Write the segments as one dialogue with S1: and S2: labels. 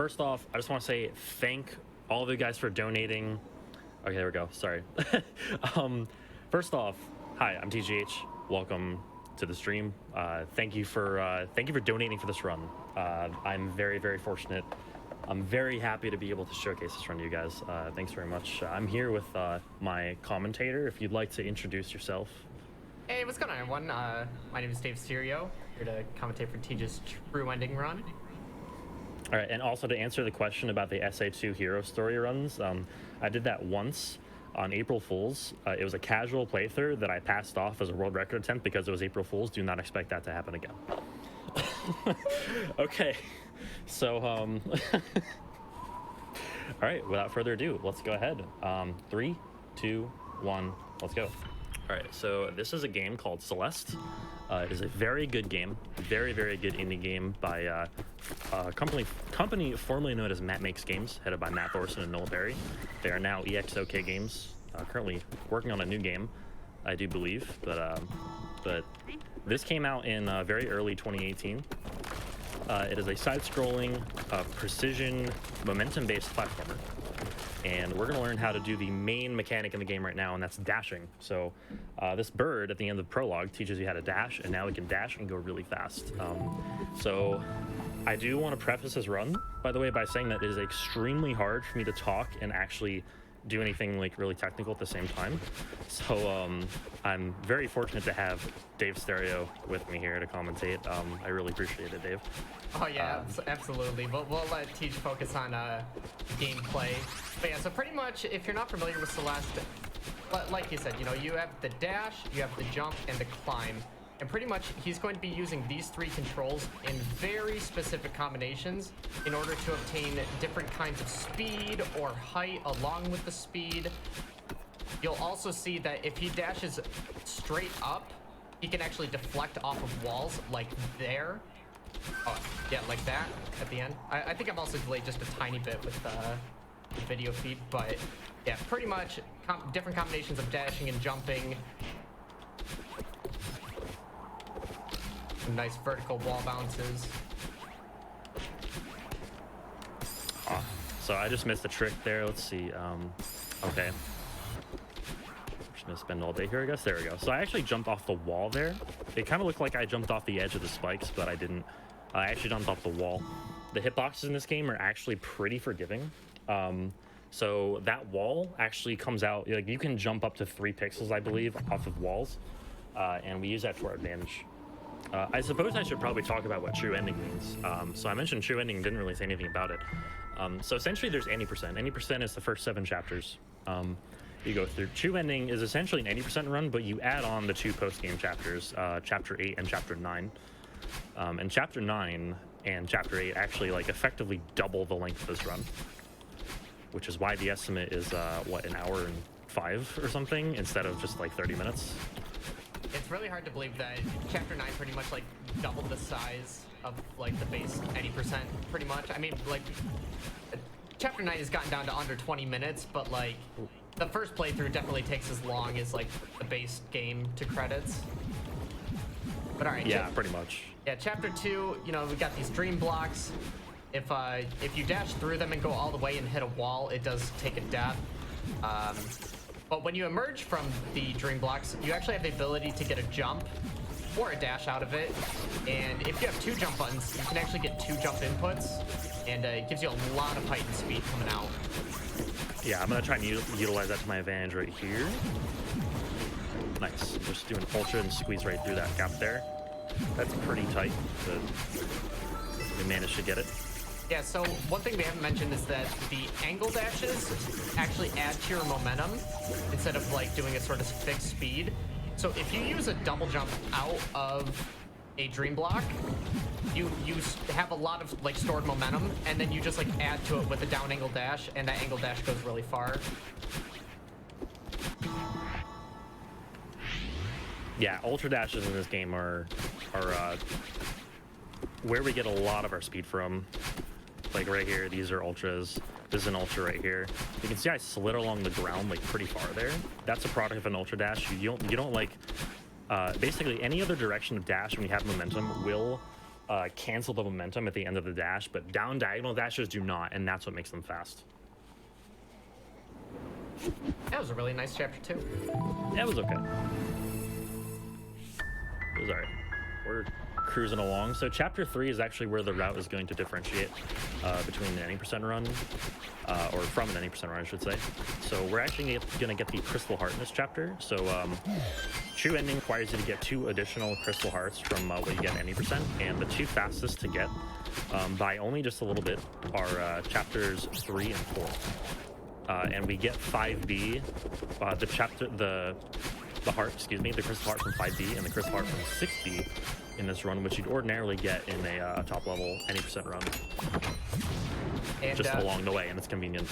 S1: First off, I just want to say thank all of you guys for donating. Okay, there we go. Sorry. First off, hi, I'm TGH. Welcome to the stream. Thank you for donating for this run. I'm very fortunate. I'm very happy to be able to showcase this run to you guys. Thanks very much. I'm here with my commentator. If you'd like to introduce yourself.
S2: Hey, what's going on, everyone? My name is Davesterio, here to commentate for TG's True Ending run.
S1: All right, and also to answer the question about the SA2 hero story runs, I did that once on April Fool's. It was a casual playthrough that I passed off as a world record attempt because it was April Fool's. Do not expect that to happen again. Okay, so, all right, without further ado, let's go ahead. 3, 2, 1, let's go. All right, so this is a game called Celeste. It is a very good game, very good indie game by a company formerly known as Matt Makes Games, headed by Matt Thorson and Noel Berry. They are now EXOK Games, currently working on a new game, I do believe, but this came out in very early 2018. It is a side-scrolling, precision, momentum-based platformer. And we're going to learn how to do the main mechanic in the game right now, and that's dashing. So this bird at the end of the prologue teaches you how to dash, and now we can dash and go really fast. So I do want to preface this run, by the way, by saying that it is extremely hard for me to talk and actually do anything like really technical at the same time. So I'm very fortunate to have Davesterio with me here to commentate. I really appreciate it, Dave.
S2: Oh yeah, absolutely. We'll let Tej focus on gameplay. But yeah, so pretty much, if you're not familiar with Celeste, like you said, you know, you have the dash, you have the jump, and the climb. And pretty much, he's going to be using these three controls in very specific combinations in order to obtain different kinds of speed or height along with the speed. You'll also see that if he dashes straight up, he can actually deflect off of walls like there. Oh, yeah, like that at the end. I think I've also delayed just a tiny bit with the video feed, but yeah, pretty much different combinations of dashing and jumping. Some nice vertical wall bounces.
S1: So I just missed a trick there. Let's see. Okay. Just gonna spend all day here, I guess. There we go. So I actually jumped off the wall there. It kind of looked like I jumped off the edge of the spikes, but I didn't. I actually jumped off the wall. The hitboxes in this game are actually pretty forgiving. So that wall actually comes out, like you can jump up to 3 pixels, I believe, off of walls. And we use that to our advantage. I suppose I should probably talk about what true ending means. So I mentioned true ending, didn't really say anything about it. So essentially there's 80%. 80% is the first 7 chapters you go through. True ending is essentially an 80% run, but you add on the 2 post-game chapters, chapter 8 and chapter 9. And chapter 9 and chapter 8 actually like effectively double the length of this run, which is why the estimate is what, an hour and 5 or something instead of just like 30 minutes.
S2: It's really hard to believe that chapter 9 pretty much like doubled the size of like the base 80% pretty much. I mean, like chapter 9 has gotten down to under 20 minutes, but like the first playthrough definitely takes as long as like the base game to credits. But all right.
S1: Yeah, pretty much.
S2: Yeah, chapter 2, you know, we got these dream blocks. If you dash through them and go all the way and hit a wall, it does take a death. But when you emerge from the dream blocks, you actually have the ability to get a jump or a dash out of it. And if you have 2 jump buttons, you can actually get 2 jump inputs. And it gives you a lot of height and speed coming out.
S1: Yeah, I'm going to try and utilize that to my advantage right here. Nice. Just doing ultra and squeeze right through that gap there. That's pretty tight, but we managed to get it.
S2: Yeah, so one thing we haven't mentioned is that the angle dashes actually add to your momentum instead of like doing a sort of fixed speed. So if you use a double jump out of a dream block, you have a lot of like stored momentum, and then you just like add to it with a down angle dash, and that angle dash goes really far.
S1: Yeah, ultra dashes in this game are where we get a lot of our speed from. Like right here, these are ultras. This is an ultra right here. You can see I slid along the ground like pretty far there. That's a product of an ultra dash. You don't like basically any other direction of dash when you have momentum will cancel the momentum at the end of the dash, but down diagonal dashes do not, and that's what makes them fast.
S2: That was a really nice chapter too.
S1: Yeah, it was okay. It was alright. We're cruising along. So chapter 3 is actually where the route is going to differentiate between an 80% run, or from an 80% run, I should say. So we're actually going to get the Crystal Heart in this chapter. So true ending requires you to get 2 additional Crystal Hearts from what you get 80%, and the 2 fastest to get by only just a little bit are chapters 3 and 4. And we get 5B, the heart, excuse me, the Crystal Heart from 5B and the Crystal Heart from 6B in this run, which you'd ordinarily get in a top level 80% run.
S2: And,
S1: just along the way, and it's convenient.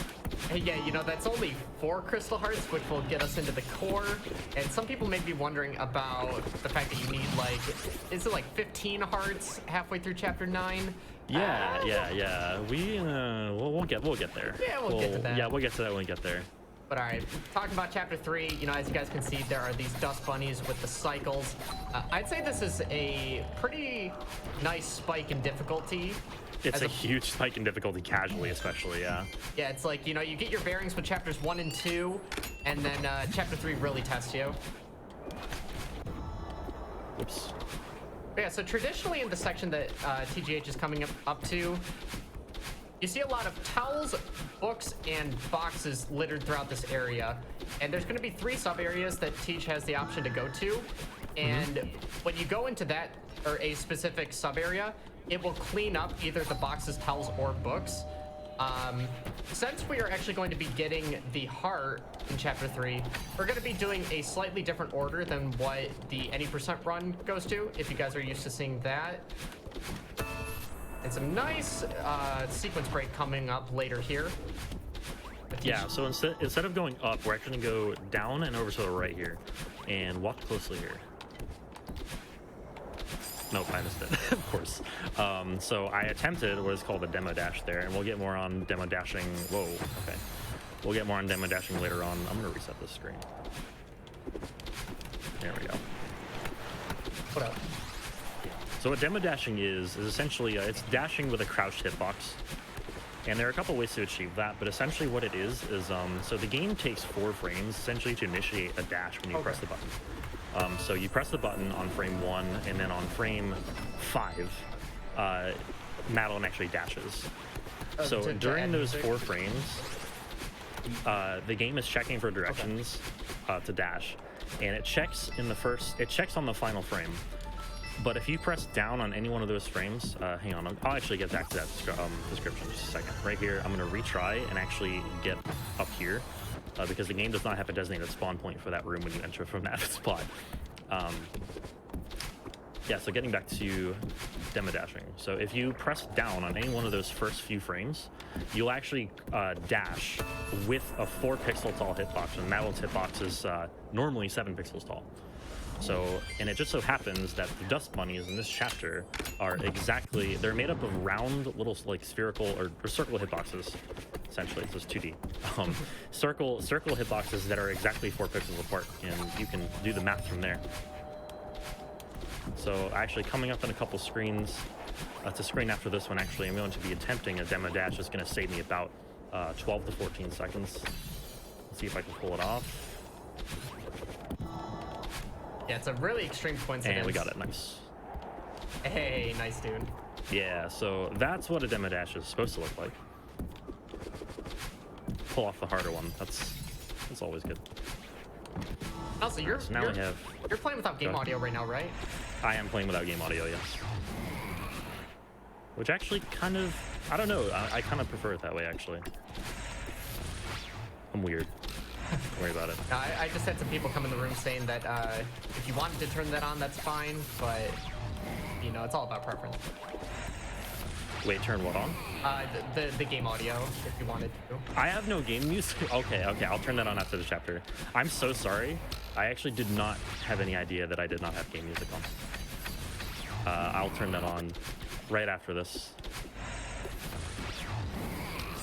S2: Hey, yeah, you know, that's only 4 Crystal Hearts, which will get us into the core. And some people may be wondering about the fact that you need, like, is it like 15 hearts halfway through chapter 9?
S1: Yeah. We'll get there.
S2: Yeah, we'll get to that.
S1: Yeah, we'll get to that when we get there.
S2: But all right, talking about chapter 3, you know, as you guys can see, there are these dust bunnies with the cycles. I'd say this is a pretty nice spike in difficulty.
S1: It's a huge spike in difficulty casually, especially, yeah.
S2: Yeah, it's like, you know, you get your bearings with chapters 1 and 2, and then chapter 3 really tests you.
S1: Whoops.
S2: But yeah, so traditionally in the section that TGH is coming up to, you see a lot of towels, books, and boxes littered throughout this area. And there's going to be 3 sub-areas that Teach has the option to go to. And when you go into that, or a specific sub-area, it will clean up either the boxes, towels, or books. Since we are actually going to be getting the heart in chapter 3, we're going to be doing a slightly different order than what the 80% run goes to, if you guys are used to seeing that. And some nice sequence break coming up later here.
S1: Yeah, so instead of going up, we're actually going to go down and over to the right here. And walk closely here. Nope, I missed it, of course. So I attempted what is called a demo dash there, and we'll get more on demo dashing. Whoa, okay. We'll get more on demo dashing later on. I'm going to reset this screen. There we go.
S2: What up?
S1: So what demo dashing is essentially, it's dashing with a crouched hitbox. And there are a couple ways to achieve that, but essentially what it is, so the game takes 4 frames essentially to initiate a dash when you press the button. So you press the button on frame 1, and then on frame 5, Madeline actually dashes. So during those 4 frames, the game is checking for directions to dash, and it checks on the final frame. But if you press down on any one of those frames, hang on, I'll actually get back to that description in just a second. Right here, I'm going to retry and actually get up here, because the game does not have a designated spawn point for that room when you enter from that spot. Yeah, so getting back to demo dashing. So if you press down on any one of those first few frames, you'll actually dash with a 4 pixel tall hitbox, and Madeline's hitbox is normally 7 pixels tall. So, and it just so happens that the dust bunnies in this chapter are they're made up of round little like spherical or circle hitboxes. Essentially, it's just 2D. Circle hitboxes that are exactly 4 pixels apart, and you can do the math from there. So actually coming up in a couple screens, it's a screen after this one actually, I'm going to be attempting a demo dash. It's going to save me about 12 to 14 seconds. Let's see if I can pull it off.
S2: Yeah, it's a really extreme coincidence.
S1: And we got it, nice.
S2: Hey, nice dude.
S1: Yeah, so that's what a demo dash is supposed to look like. Pull off the harder one. That's always good.
S2: Also, you're playing without game audio right now, right?
S1: I am playing without game audio, yes. Which actually kind of, I don't know, I kind of prefer it that way, actually. I'm weird. Don't worry about it.
S2: I just had some people come in the room saying that if you wanted to turn that on, that's fine, but, you know, it's all about preference.
S1: Wait, turn what on?
S2: The game audio, if you wanted to.
S1: I have no game music. Okay, I'll turn that on after the chapter. I'm so sorry. I actually did not have any idea that I did not have game music on. I'll turn that on right after this.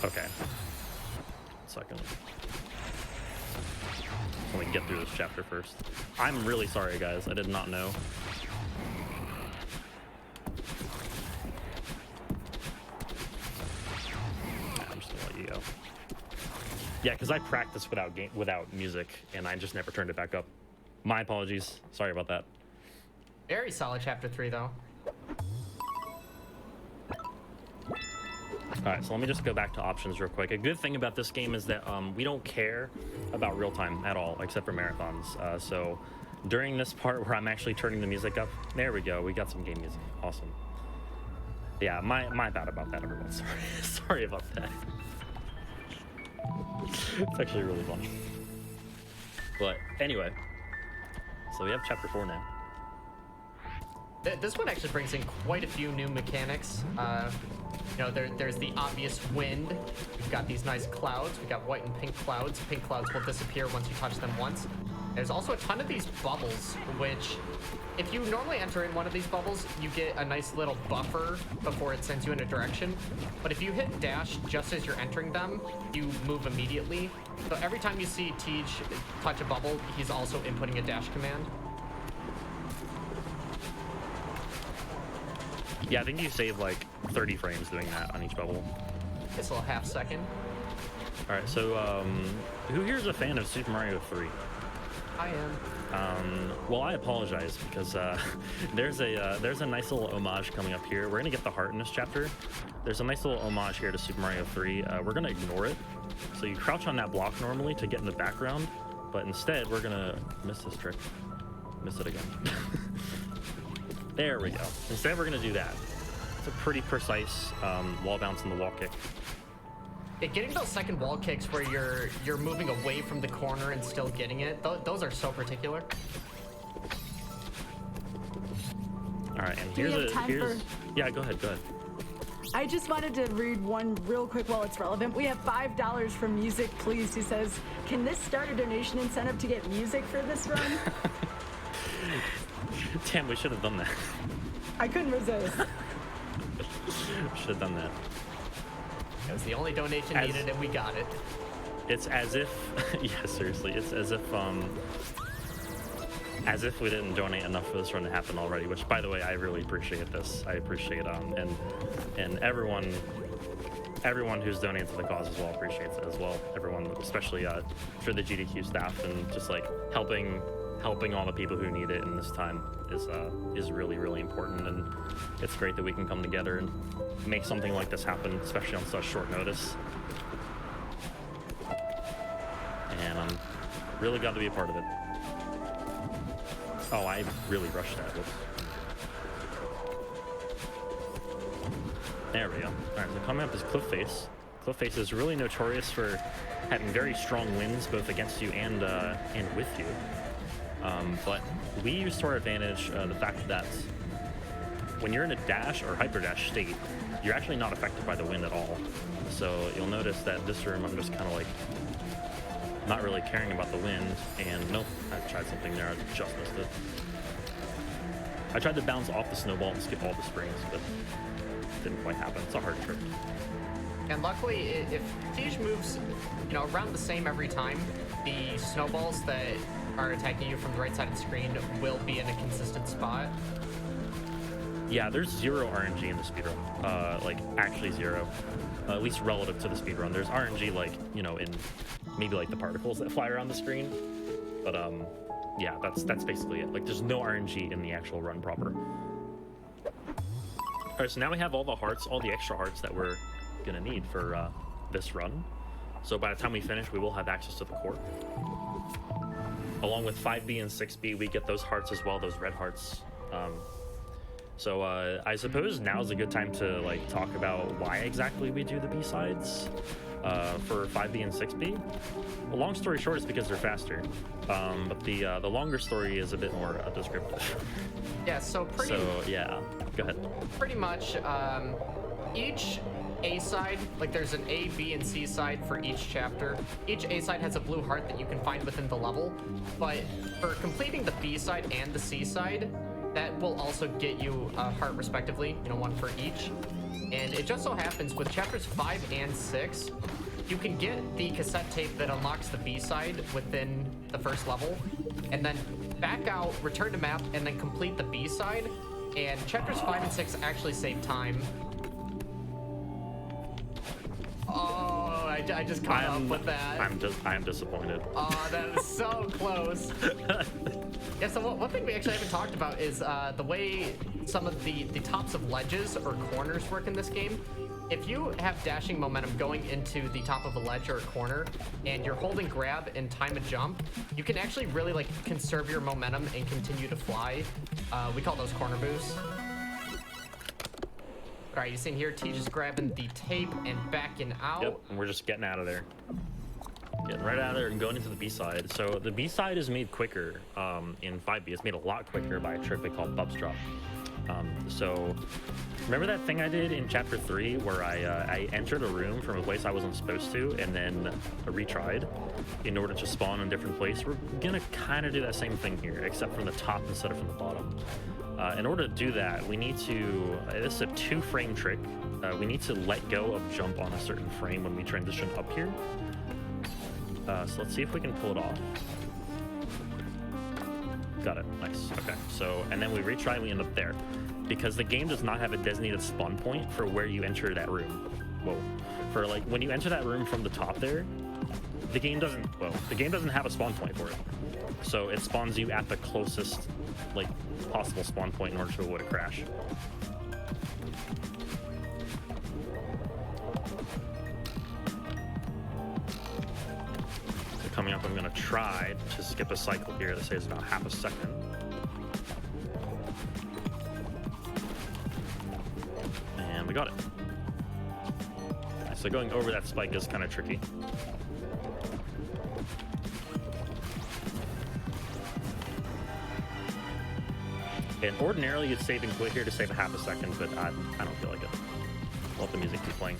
S1: Okay. 1 second. Let me get through this chapter first. I'm really sorry, guys. I did not know. video. Yeah, because I practiced without music, and I just never turned it back up. My apologies. Sorry about that.
S2: Very solid chapter 3, though.
S1: All right, so let me just go back to options real quick. A good thing about this game is that we don't care about real time at all, except for marathons. So during this part where I'm actually turning the music up, there we go. We got some game music. Awesome. Yeah, my bad about that, everyone. Sorry, sorry about that. It's actually really funny. But anyway, so we have chapter 4 now.
S2: This one actually brings in quite a few new mechanics. You know, there's the obvious wind. We've got these nice clouds. We've got white and pink clouds. Pink clouds will disappear once you touch them once. There's also a ton of these bubbles, which if you normally enter in one of these bubbles, you get a nice little buffer before it sends you in a direction. But if you hit dash just as you're entering them, you move immediately. So every time you see Tej touch a bubble, he's also inputting a dash command.
S1: Yeah, I think you save like 30 frames doing that on each bubble.
S2: It's a little half second.
S1: All right, so who here is a fan of Super Mario 3?
S2: I am.
S1: Well, I apologize because there's a nice little homage coming up here. We're gonna get the heart in this chapter. There's a nice little homage here to Super Mario 3. We're gonna ignore it. So you crouch on that block normally to get in the background, but instead we're gonna miss this trick. Miss it again. There we go. Instead we're gonna do that. It's a pretty precise wall bounce and the wall kick.
S2: Yeah, getting those second wall kicks where you're moving away from the corner and still getting it, those are so particular.
S1: All right, and
S3: Do we have time for...
S1: Yeah, go ahead.
S3: I just wanted to read one real quick while it's relevant. We have $5 from Music Please, who says, can this start a donation incentive to get music for this run?
S1: Damn, we should have done that.
S3: I couldn't resist.
S1: Should have done that.
S2: It was the only donation needed and we got it.
S1: It's as if, yeah, seriously, it's as if we didn't donate enough for this run to happen already, which, by the way, I really appreciate this. I appreciate, and everyone who's donating to the cause as well appreciates it as well. Everyone, especially for the GDQ staff and just like helping all the people who need it in this time is really, really important, and it's great that we can come together and make something like this happen, especially on such short notice. And I'm really glad to be a part of it. Oh, I really rushed that. Whoops. There we go. All right, so coming up is Cliff Face. Cliff Face is really notorious for having very strong winds both against you and with you. But we use to our advantage the fact that when you're in a dash or hyper dash state, you're actually not affected by the wind at all. So you'll notice that this room I'm just kind of like not really caring about the wind, and nope, I tried something there, I just missed it. I tried to bounce off the snowball and skip all the springs, but it didn't quite happen. It's a hard trick.
S2: And luckily, if Tej moves, around the same every time, the snowballs that are attacking you from the right side of the screen will be in a consistent spot.
S1: Yeah, there's zero RNG in the speedrun. Like, actually zero. At least relative to the speedrun. There's RNG, like, in maybe, like, the particles that fly around the screen. But, yeah, that's basically it. Like, there's no RNG in the actual run proper. Alright, so now we have all the hearts, all the extra hearts that we're gonna need for this run. So by the time we finish, we will have access to the core. Along with 5B and 6B, we get those hearts as well, those red hearts. So I suppose now is a good time to like talk about why exactly we do the B-sides for 5B and 6B. Well, long story short, it's because they're faster. But the longer story is a bit more descriptive.
S2: Yeah, so
S1: yeah, go ahead.
S2: Pretty much each A-side, like there's an A, B, and C side for each chapter. Each A-side has a blue heart that you can find within the level, but for completing the B-side and the C-side, that will also get you a heart respectively, one for each. And it just so happens with chapters 5 and 6, you can get the cassette tape that unlocks the B-side within the first level, and then back out, return to map, and then complete the B-side. And chapters 5 and 6 actually save time. Oh, I I just caught up with that.
S1: I'm disappointed.
S2: Oh, that was so close. Yeah, so one thing we actually haven't talked about is the way some of the tops of ledges or corners work in this game. If you have dashing momentum going into the top of a ledge or a corner, and you're holding grab and time a jump, you can actually really like conserve your momentum and continue to fly. We call those corner boosts. All right, you see here, T just grabbing the tape and backing out.
S1: Yep, and we're just getting out of there. Getting right out of there and going into the B-side. So the B-side is made quicker in 5B. It's made a lot quicker by a trick they call Bubs Drop. So remember that thing I did in chapter 3 where I entered a room from a place I wasn't supposed to and then retried in order to spawn in a different place? We're gonna kind of do that same thing here, except from the top instead of from the bottom. In order to do that, we need to, this is a 2-frame trick. We need to let go of jump on a certain frame when we transition up here. So let's see if we can pull it off. Got it, nice, okay. So, and then we retry and we end up there. Because the game does not have a designated spawn point for where you enter that room. Whoa. For like, when you enter that room from the top there, the game doesn't have a spawn point for it. So it spawns you at the closest, like, possible spawn point in order to avoid a crash. So coming up, I'm gonna try to skip a cycle here that saves about half a second. And we got it. So going over that spike is kind of tricky. And ordinarily it's saving quick here to save a half a second, but I don't feel like it. I'll let the music keep playing.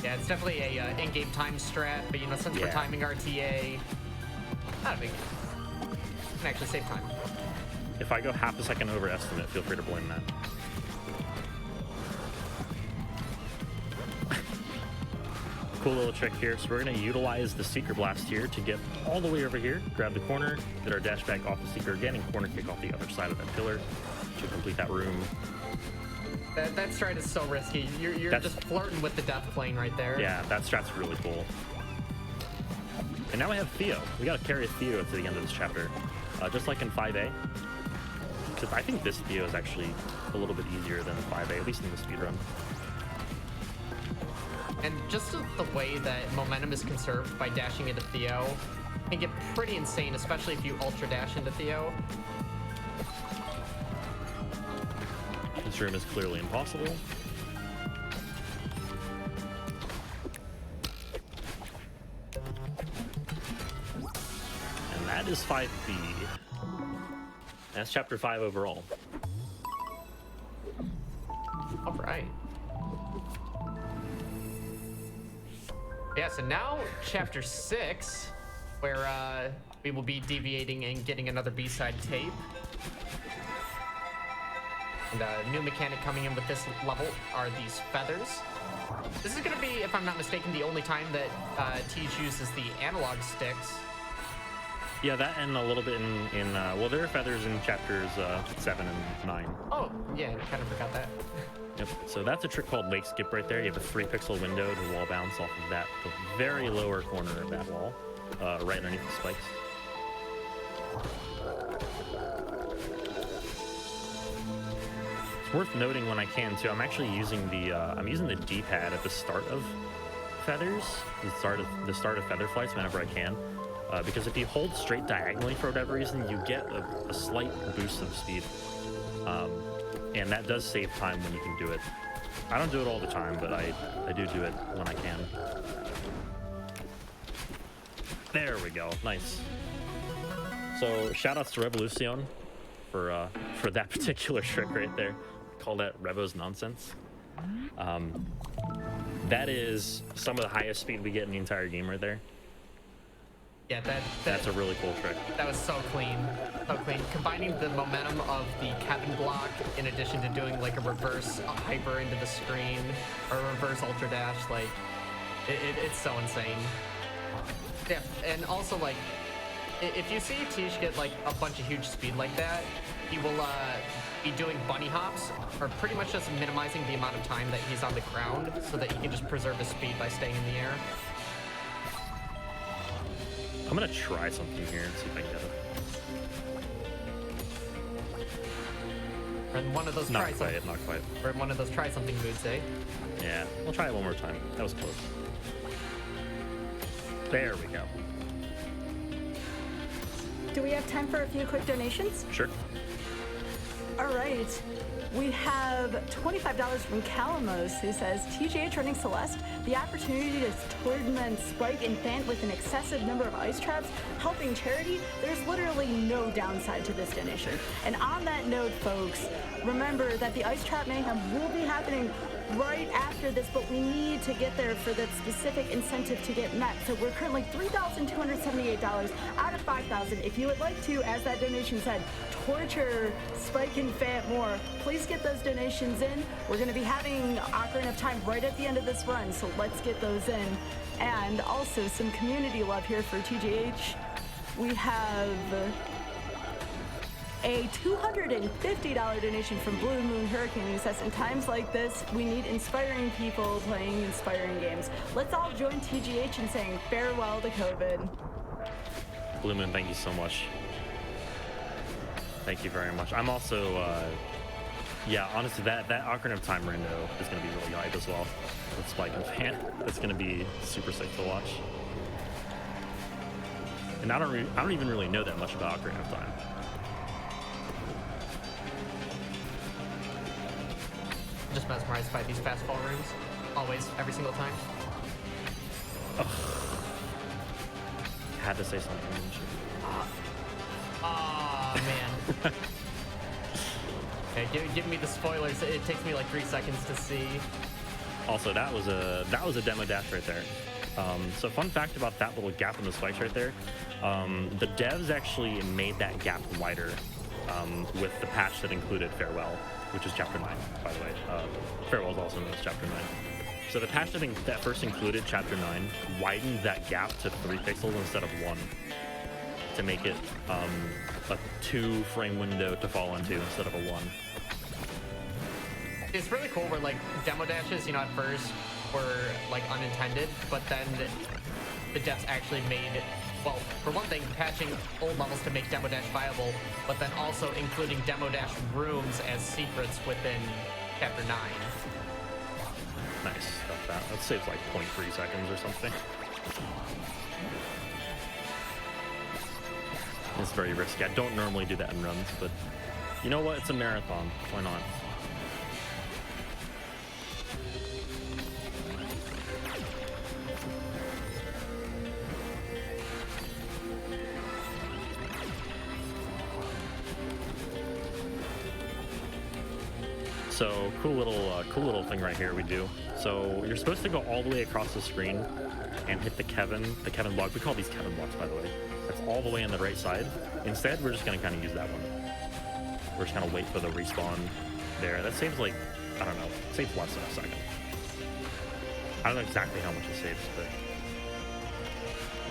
S2: Yeah, it's definitely a in-game time strat, but you know, since we're timing RTA, not a big deal. You can actually save time.
S1: If I go half a second over estimate, feel free to blame that. Cool little trick here. So we're going to utilize the Seeker Blast here to get all the way over here, grab the corner, get our dash back off the Seeker again, and corner kick off the other side of that pillar to complete that room.
S2: That strat is so risky. You're just flirting with the death plane right there.
S1: Yeah, that strat's really cool. And now we have Theo. We got to carry Theo to the end of this chapter, just like in 5A. Because I think this Theo is actually a little bit easier than 5A, at least in the speedrun.
S2: And just the way that momentum is conserved by dashing into Theo can get pretty insane, especially if you ultra dash into Theo.
S1: This room is clearly impossible. And that is 5B. That's chapter 5 overall.
S2: All right. Yeah, so now chapter 6, where we will be deviating and getting another B-side tape. And a new mechanic coming in with this level are these feathers. This is going to be, if I'm not mistaken, the only time that TGH uses the analog sticks.
S1: Yeah, that and a little bit in well, there are feathers in chapters 7 and 9.
S2: Oh, yeah, I kind of forgot that.
S1: Yep, so that's a trick called Lake Skip right there. You have a 3-pixel window to wall bounce off of that, the very lower corner of that wall, right underneath the spikes. It's worth noting when I can too, I'm actually using the D-pad at the start of feathers, the start of feather flights whenever I can, because if you hold straight diagonally for whatever reason, you get a slight boost of speed. And that does save time when you can do it. I don't do it all the time, but I do it when I can. There we go, nice. So shout outs to Revolucion for that particular trick right there. Call that Revo's nonsense. That is some of the highest speed we get in the entire game right there.
S2: Yeah,
S1: that's a really cool trick.
S2: That was so clean. So clean. Combining the momentum of the Kevin block in addition to doing like a reverse hyper into the screen or a reverse ultra dash, like it's so insane. Yeah, and also like if you see Tish get like a bunch of huge speed like that, he will be doing bunny hops or pretty much just minimizing the amount of time that he's on the ground so that he can just preserve his speed by staying in the air.
S1: I'm gonna try something here and see if I can get it.
S2: Or in one of those
S1: Not
S2: try
S1: quite,
S2: something.
S1: not quite.
S2: Or in one of those try something moods, eh?
S1: Yeah, we'll try it one more time. That was close. There we go.
S3: Do we have time for a few quick donations?
S1: Sure.
S3: All right. We have $25 from Calamos, who says, TGH running Celeste, the opportunity to tournament Spike and Fant with an excessive number of ice traps, helping charity. There's literally no downside to this donation. And on that note, folks, remember that the ice trap mayhem will be happening right after this, but we need to get there for that specific incentive to get met. So we're currently $3,278 out of $5,000. If you would like to, as that donation said, torture Spike and Fant more, please get those donations in. We're going to be having Ocarina of Time right at the end of this run, so let's get those in. And also some community love here for TGH. We have a $250 donation from Blue Moon Hurricane, who says, in times like this, we need inspiring people playing inspiring games. Let's all join TGH in saying farewell to COVID.
S1: Blue Moon, thank you so much. Thank you very much. I'm also, yeah, honestly, that Ocarina of Time rando is going to be really hype as well with Spike and Fan. It's going to be super sick to watch. And I don't even really know that much about Ocarina of Time.
S2: Just mesmerized by these fast fall rooms. Always, every single time.
S1: Had to say something, didn't you?
S2: Aw, man. Okay, give me the spoilers. It takes me like 3 seconds to see.
S1: Also, that was a demo dash right there. So fun fact about that little gap in the spikes right there. The devs actually made that gap wider with the patch that included Farewell, which is Chapter 9, by the way. Farewell is also known as Chapter 9. So the patch that first included Chapter 9 widened that gap to 3 pixels instead of 1 to make it a 2-frame window to fall into instead of a 1.
S2: It's really cool where like demo dashes, you know, at first were like unintended, but then the devs actually made, well, for one thing, patching old levels to make demo dash viable, but then also including demo dash rooms as secrets within Chapter 9.
S1: Nice, got that. That saves like 0.3 seconds or something. It's very risky. I don't normally do that in runs, but you know what? It's a marathon. Why not? So cool little thing right here we do. So you're supposed to go all the way across the screen and hit the Kevin block. We call these Kevin blocks, by the way. That's all the way on the right side. Instead, we're just gonna kind of use that one. We're just gonna wait for the respawn there. That saves like, I don't know, saves less than a second. I don't know exactly how much it saves, but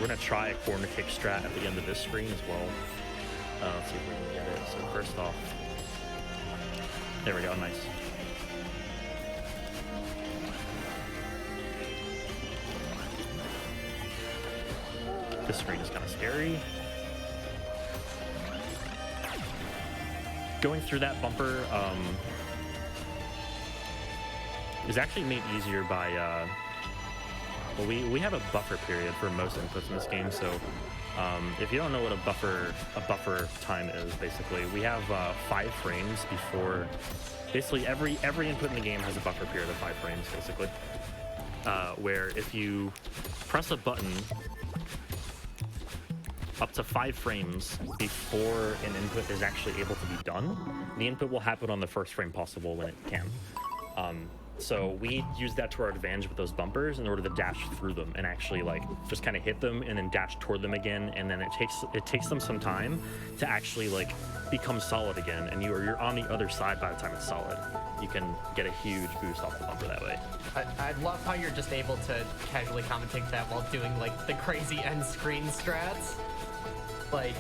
S1: we're gonna try a corner kick strat at the end of this screen as well. Let's see if we can get it. So first off, there we go, nice. This screen is kind of scary. Going through that bumper is actually made easier by, well, we have a buffer period for most inputs in this game, so if you don't know what a buffer time is, basically, we have 5 frames before, basically every input in the game has a buffer period of 5 frames, basically, where if you press a button up to 5 frames before an input is actually able to be done, the input will happen on the first frame possible when it can. So we use that to our advantage with those bumpers in order to dash through them and actually like just kind of hit them and then dash toward them again, and then it takes them some time to actually like become solid again, and you're on the other side by the time it's solid. You can get a huge boost off the bumper that way.
S2: I love how you're just able to casually commentate that while doing like the crazy end screen strats. Like,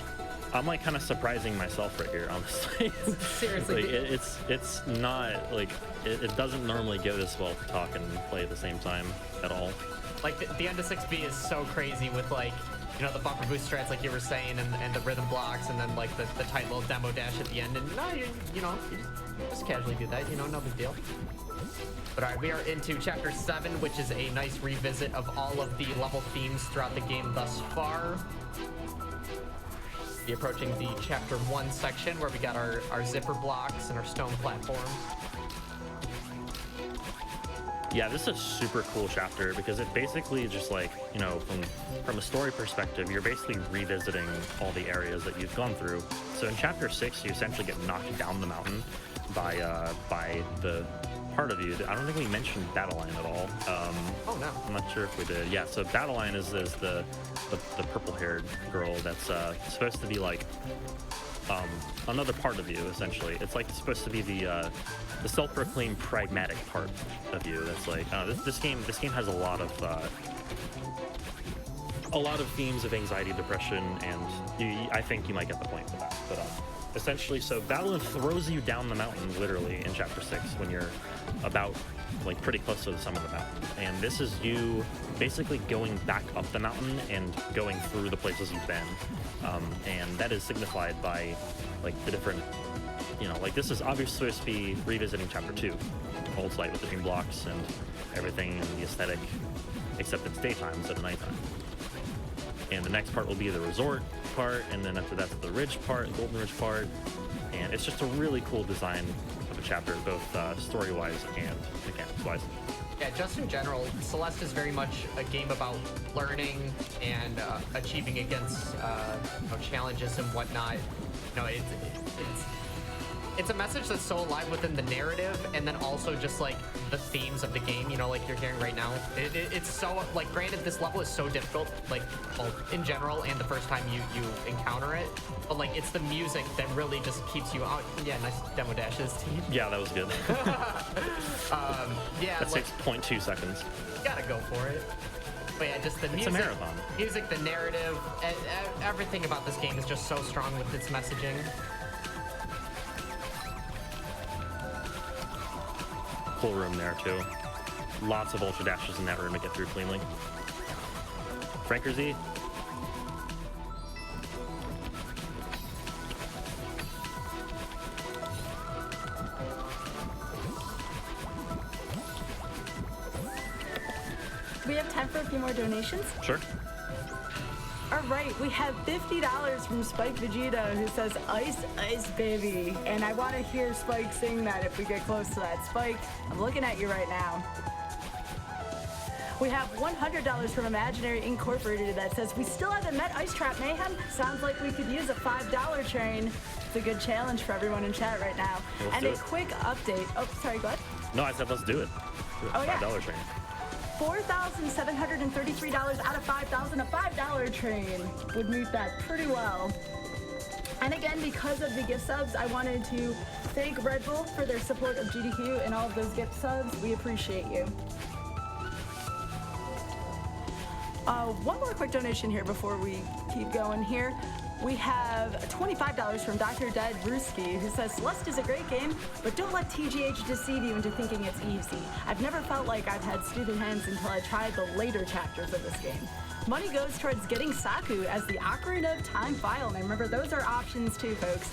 S1: I'm like kind of surprising myself right here, honestly.
S2: Seriously,
S1: like, it's not like it doesn't normally go this well to talk and play at the same time at all.
S2: Like the end of 6B is so crazy with like you know, the bumper boost strats like you were saying, and the rhythm blocks, and then like the tight little demo dash at the end. And no, you know, you just casually do that, you know, no big deal. But all right, we are into chapter 7, which is a nice revisit of all of the level themes throughout the game thus far. Be approaching the chapter 1 section where we got our zipper blocks and our stone platform.
S1: Yeah, this is a super cool chapter because it basically just like, you know, from a story perspective, you're basically revisiting all the areas that you've gone through. So in chapter 6, you essentially get knocked down the mountain by the part of you. I don't think we mentioned Battle Line at all.
S2: Oh no,
S1: I'm not sure if we did. Yeah, so Battle Line is the purple-haired girl that's supposed to be like another part of you, essentially. It's like supposed to be the self-proclaimed pragmatic part of you. That's like this game has a lot of themes of anxiety, depression, and I think you might get the point for that. But essentially, so Battle Line throws you down the mountain, literally, in chapter 6 when you're about like pretty close to the summit of the mountain. And this is you basically going back up the mountain and going through the places you've been. And that is signified by like the different, you know, like this is obviously supposed to be revisiting chapter 2, Old Slight with the dream blocks and everything and the aesthetic, except it's daytime instead of nighttime. And the next part will be the resort part, and then after that's the ridge part, Golden Ridge part. And it's just a really cool design of a chapter, both story-wise and mechanics-wise.
S2: Yeah, just in general, Celeste is very much a game about learning and achieving against you know, challenges and whatnot. You know, it's a message that's so alive within the narrative, and then also just like the themes of the game, you know, like you're hearing right now. It's so, like, granted, this level is so difficult, like, well, in general, and the first time you encounter it, but like it's the music that really just keeps you out. Yeah, nice demo dashes, team.
S1: Yeah, that was good.
S2: Yeah,
S1: that
S2: like,
S1: takes 0.2 seconds.
S2: You gotta go for it. But yeah, just the music,
S1: it's a marathon.
S2: Music, the narrative, everything about this game is just so strong with its messaging.
S1: Cool room there too. Lots of ultra dashes in that room to get through cleanly. Franker Z.
S3: We have time for a few more donations.
S1: Sure.
S3: All right, we have $50 from Spike Vegeta, who says, "Ice, ice, baby." And I want to hear Spike sing that if we get close to that. Spike, I'm looking at you right now. We have $100 from Imaginary Incorporated that says, "We still haven't met Ice Trap Mayhem. Sounds like we could use a $5 train." It's a good challenge for everyone in chat right now.
S1: Let's
S3: and
S1: do
S3: a
S1: it.
S3: quick update. Oh, sorry, go ahead.
S1: No, I said let's do it.
S3: Oh, yeah.
S1: $5 train.
S3: $4,733 out of $5,000. A $5 train would meet that pretty well. And again, because of the gift subs, I wanted to thank Red Bull for their support of GDQ and all of those gift subs. We appreciate you. One more quick donation here before we keep going here. We have $25 from Dr. Dead Brewski, who says, "Celeste is a great game, but don't let TGH deceive you into thinking it's easy. I've never felt like I've had student hands until I tried the later chapters of this game. Money goes towards getting Saku as the Ocarina of Time file name." Remember, those are options too, folks.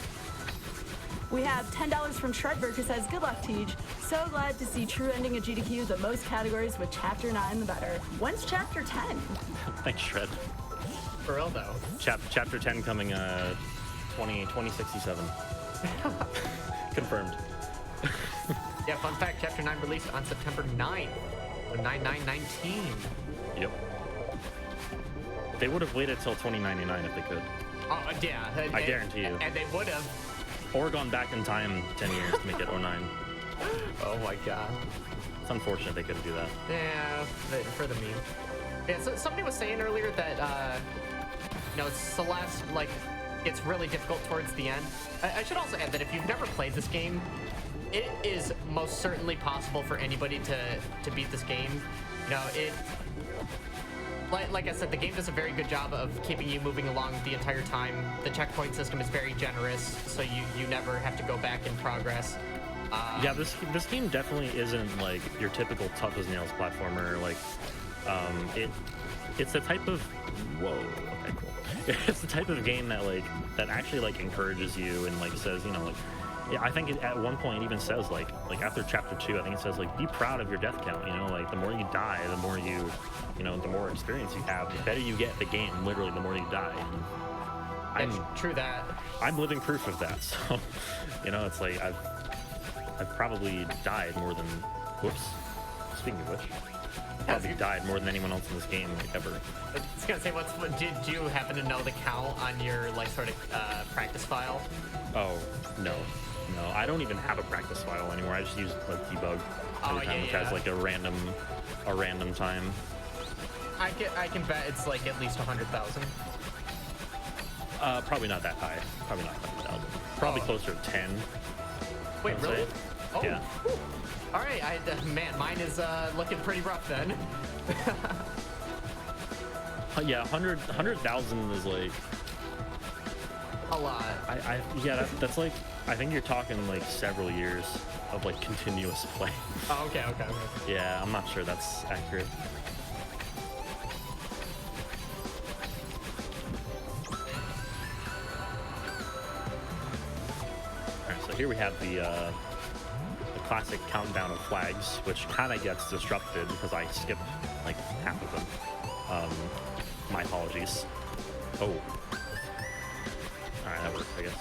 S3: We have $10 from Shredberg, who says, "Good luck, Tej. So glad to see true ending of GDQ, the most categories with Chapter 9 the better. When's Chapter 10?
S1: Thanks, Shred.
S2: For real though.
S1: Chapter 10 coming 2067. Confirmed.
S2: Yeah, fun fact, Chapter 9 released on September 9th. So 9/9/19.
S1: Yep. They would have waited till 2099 if they could.
S2: Oh, yeah.
S1: I guarantee you.
S2: And they would have.
S1: Or gone back in time 10 years to make it 09.
S2: Oh my god.
S1: It's unfortunate they couldn't do that.
S2: Yeah, for the meme. Yeah, so somebody was saying earlier that, you know, Celeste, like, it's really difficult towards the end. I should also add that if you've never played this game, it is most certainly possible for anybody to beat this game. You know, like I said, the game does a very good job of keeping you moving along the entire time. The checkpoint system is very generous, so you never have to go back in progress.
S1: Yeah, this game definitely isn't like your typical tough as nails platformer. Like, it's the type of Whoa. Okay, cool. It's the type of game that that actually encourages you and says, yeah, I think at one point it even says like after chapter 2, I think it says be proud of your death count. The more you die, the more the more experience you have, the better you get at the game. Literally, the more you die. And
S2: true that.
S1: I'm living proof of that. So, it's I've probably died more than. Whoops. Speaking of which, probably died more than anyone else in this game ever.
S2: I was gonna say, did you happen to know the count on your sort of practice file?
S1: Oh no, I don't even have a practice file anymore. I just use debug every time, which has a random time.
S2: I can bet it's at least 100,000.
S1: Probably not that high. Probably not 100,000. Probably closer to 10.
S2: Wait, really?
S1: Say.
S2: Oh,
S1: yeah.
S2: Whew. All right, man, mine is looking pretty rough then.
S1: Yeah, 100,000 is
S2: a lot.
S1: Yeah, that's I think you're talking several years of continuous play.
S2: Oh, okay.
S1: Yeah, I'm not sure that's accurate. Alright, so here we have the classic countdown of flags, which kind of gets disrupted because I skipped half of them. My apologies. Oh. Alright, that worked, I guess.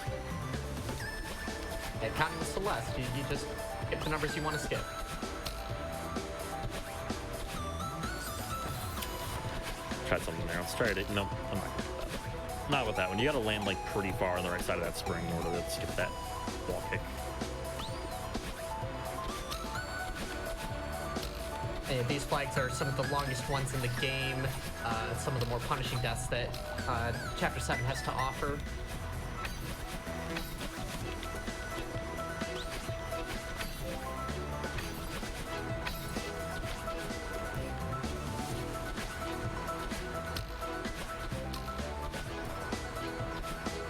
S2: And counting with Celeste, you just skip the numbers you want to skip.
S1: Tried something there. Let's try it. No, I'm not with that. Not with that one. You gotta land pretty far on the right side of that spring in order to skip that wall kick.
S2: These flags are some of the longest ones in the game, some of the more punishing deaths that Chapter 7 has to offer.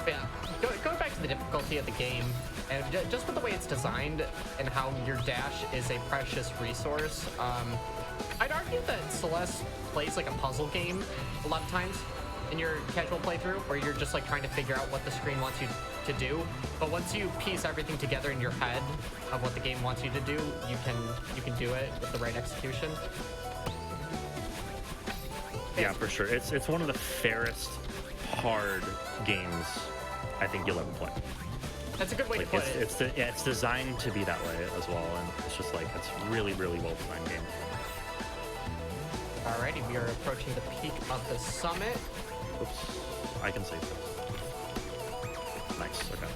S2: Yeah, going back to the difficulty of the game, and just with the way it's designed and how your dash is a precious resource, I'd argue that Celeste plays like a puzzle game a lot of times in your casual playthrough, where you're just trying to figure out what the screen wants you to do. But once you piece everything together in your head of what the game wants you to do, you can do it with the right execution.
S1: Yeah, for sure. It's one of the fairest hard games I think you'll ever play.
S2: That's a good way to put it.
S1: It's designed to be that way as well, and it's just it's really, really well designed game.
S2: Alrighty, we are approaching the peak of the summit.
S1: Oops, I can save this. Nice, okay.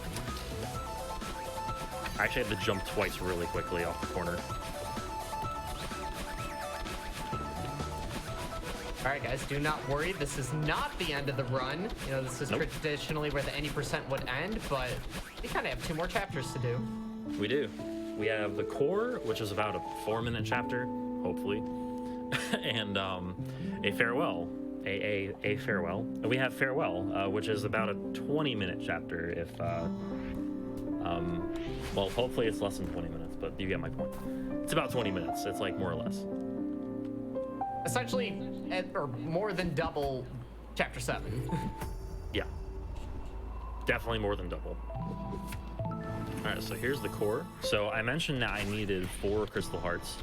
S1: I actually had to jump twice really quickly off the corner.
S2: Alright guys, do not worry, this is not the end of the run. This is traditionally where the any percent would end, but we kind of have 2 more chapters to do.
S1: We do. We have the core, which is about a 4-minute chapter, hopefully, and a farewell, a farewell. And we have farewell, which is about a 20-minute chapter. If well, hopefully it's less than 20 minutes, but you get my point. It's about 20 minutes. It's more or less.
S2: Essentially, or more than double chapter 7.
S1: Yeah, definitely more than double. All right, so here's the core. So I mentioned that I needed 4 crystal hearts,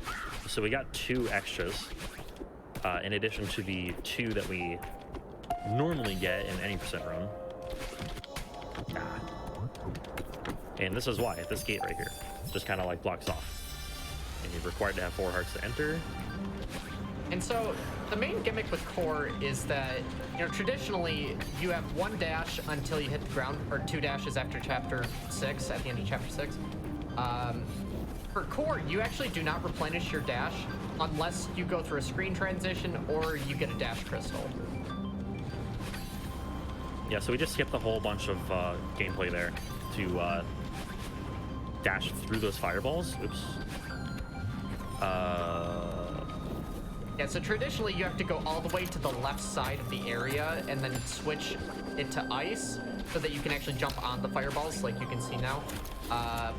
S1: so we got 2 extras in addition to the 2 that we normally get in any percent run. And this is why this gate right here just kind of blocks off, and you're required to have 4 hearts to enter.
S2: And so the main gimmick with core is that, traditionally you have 1 dash until you hit the ground, or 2 dashes after chapter 6, at the end of chapter 6. For core, you actually do not replenish your dash unless you go through a screen transition or you get a dash crystal.
S1: Yeah, so we just skipped a whole bunch of gameplay there to dash through those fireballs. Oops.
S2: Yeah, so traditionally you have to go all the way to the left side of the area and then switch it to ice so that you can actually jump on the fireballs like you can see now.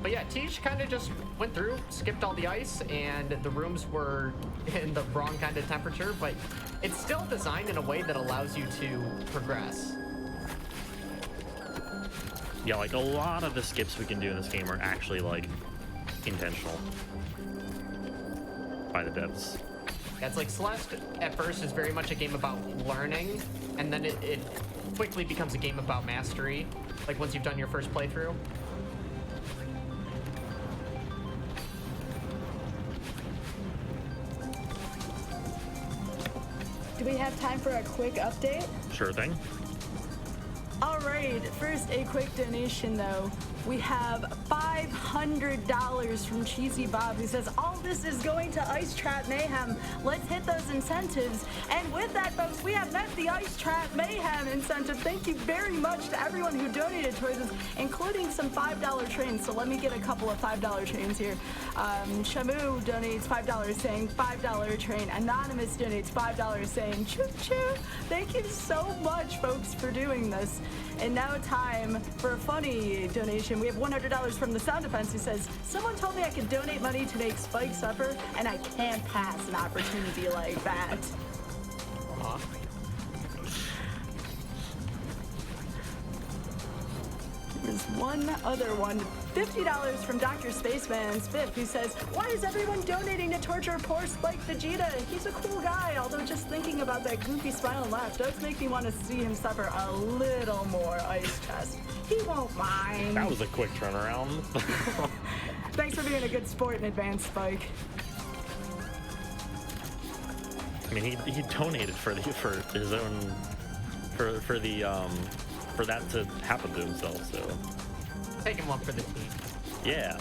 S2: But yeah, TGH kind of just went through, skipped all the ice, and the rooms were in the wrong kind of temperature, but it's still designed in a way that allows you to progress.
S1: Yeah, like a lot of the skips we can do in this game are actually like intentional by the devs.
S2: Yeah, it's like Celeste at first is very much a game about learning, and then it quickly becomes a game about mastery, like once you've done your first playthrough.
S3: Do we have time for a quick update?
S1: Sure thing.
S3: All right, first a quick donation though. We have $500 from Cheesy Bob, who says, all this is going to Ice Trap Mayhem. Let's hit those incentives. And with that, folks, we have met the Ice Trap Mayhem incentive. Thank you very much to everyone who donated towards this, including some $5 trains. So let me get a couple of $5 trains here. Shamu donates $5 saying $5 train. Anonymous donates $5 saying choo choo. Thank you so much, folks, for doing this. And now time for a funny donation. We have $100 from the Sound Defense, who says, someone told me I could donate money to make Spike suffer, and I can't pass an opportunity like that. There's one other one. $50 from Dr. Spaceman Spiff, who says, why is everyone donating to torture poor Spike Vegeta? He's a cool guy, although just thinking about that goofy smile and laugh does make me want to see him suffer a little more ice chest. He won't mind.
S1: That was a quick turnaround.
S3: Thanks for being a good sport in advance, Spike.
S1: I mean, he donated for his own for that to happen to himself, so
S2: Taking one for the team.
S1: yeah.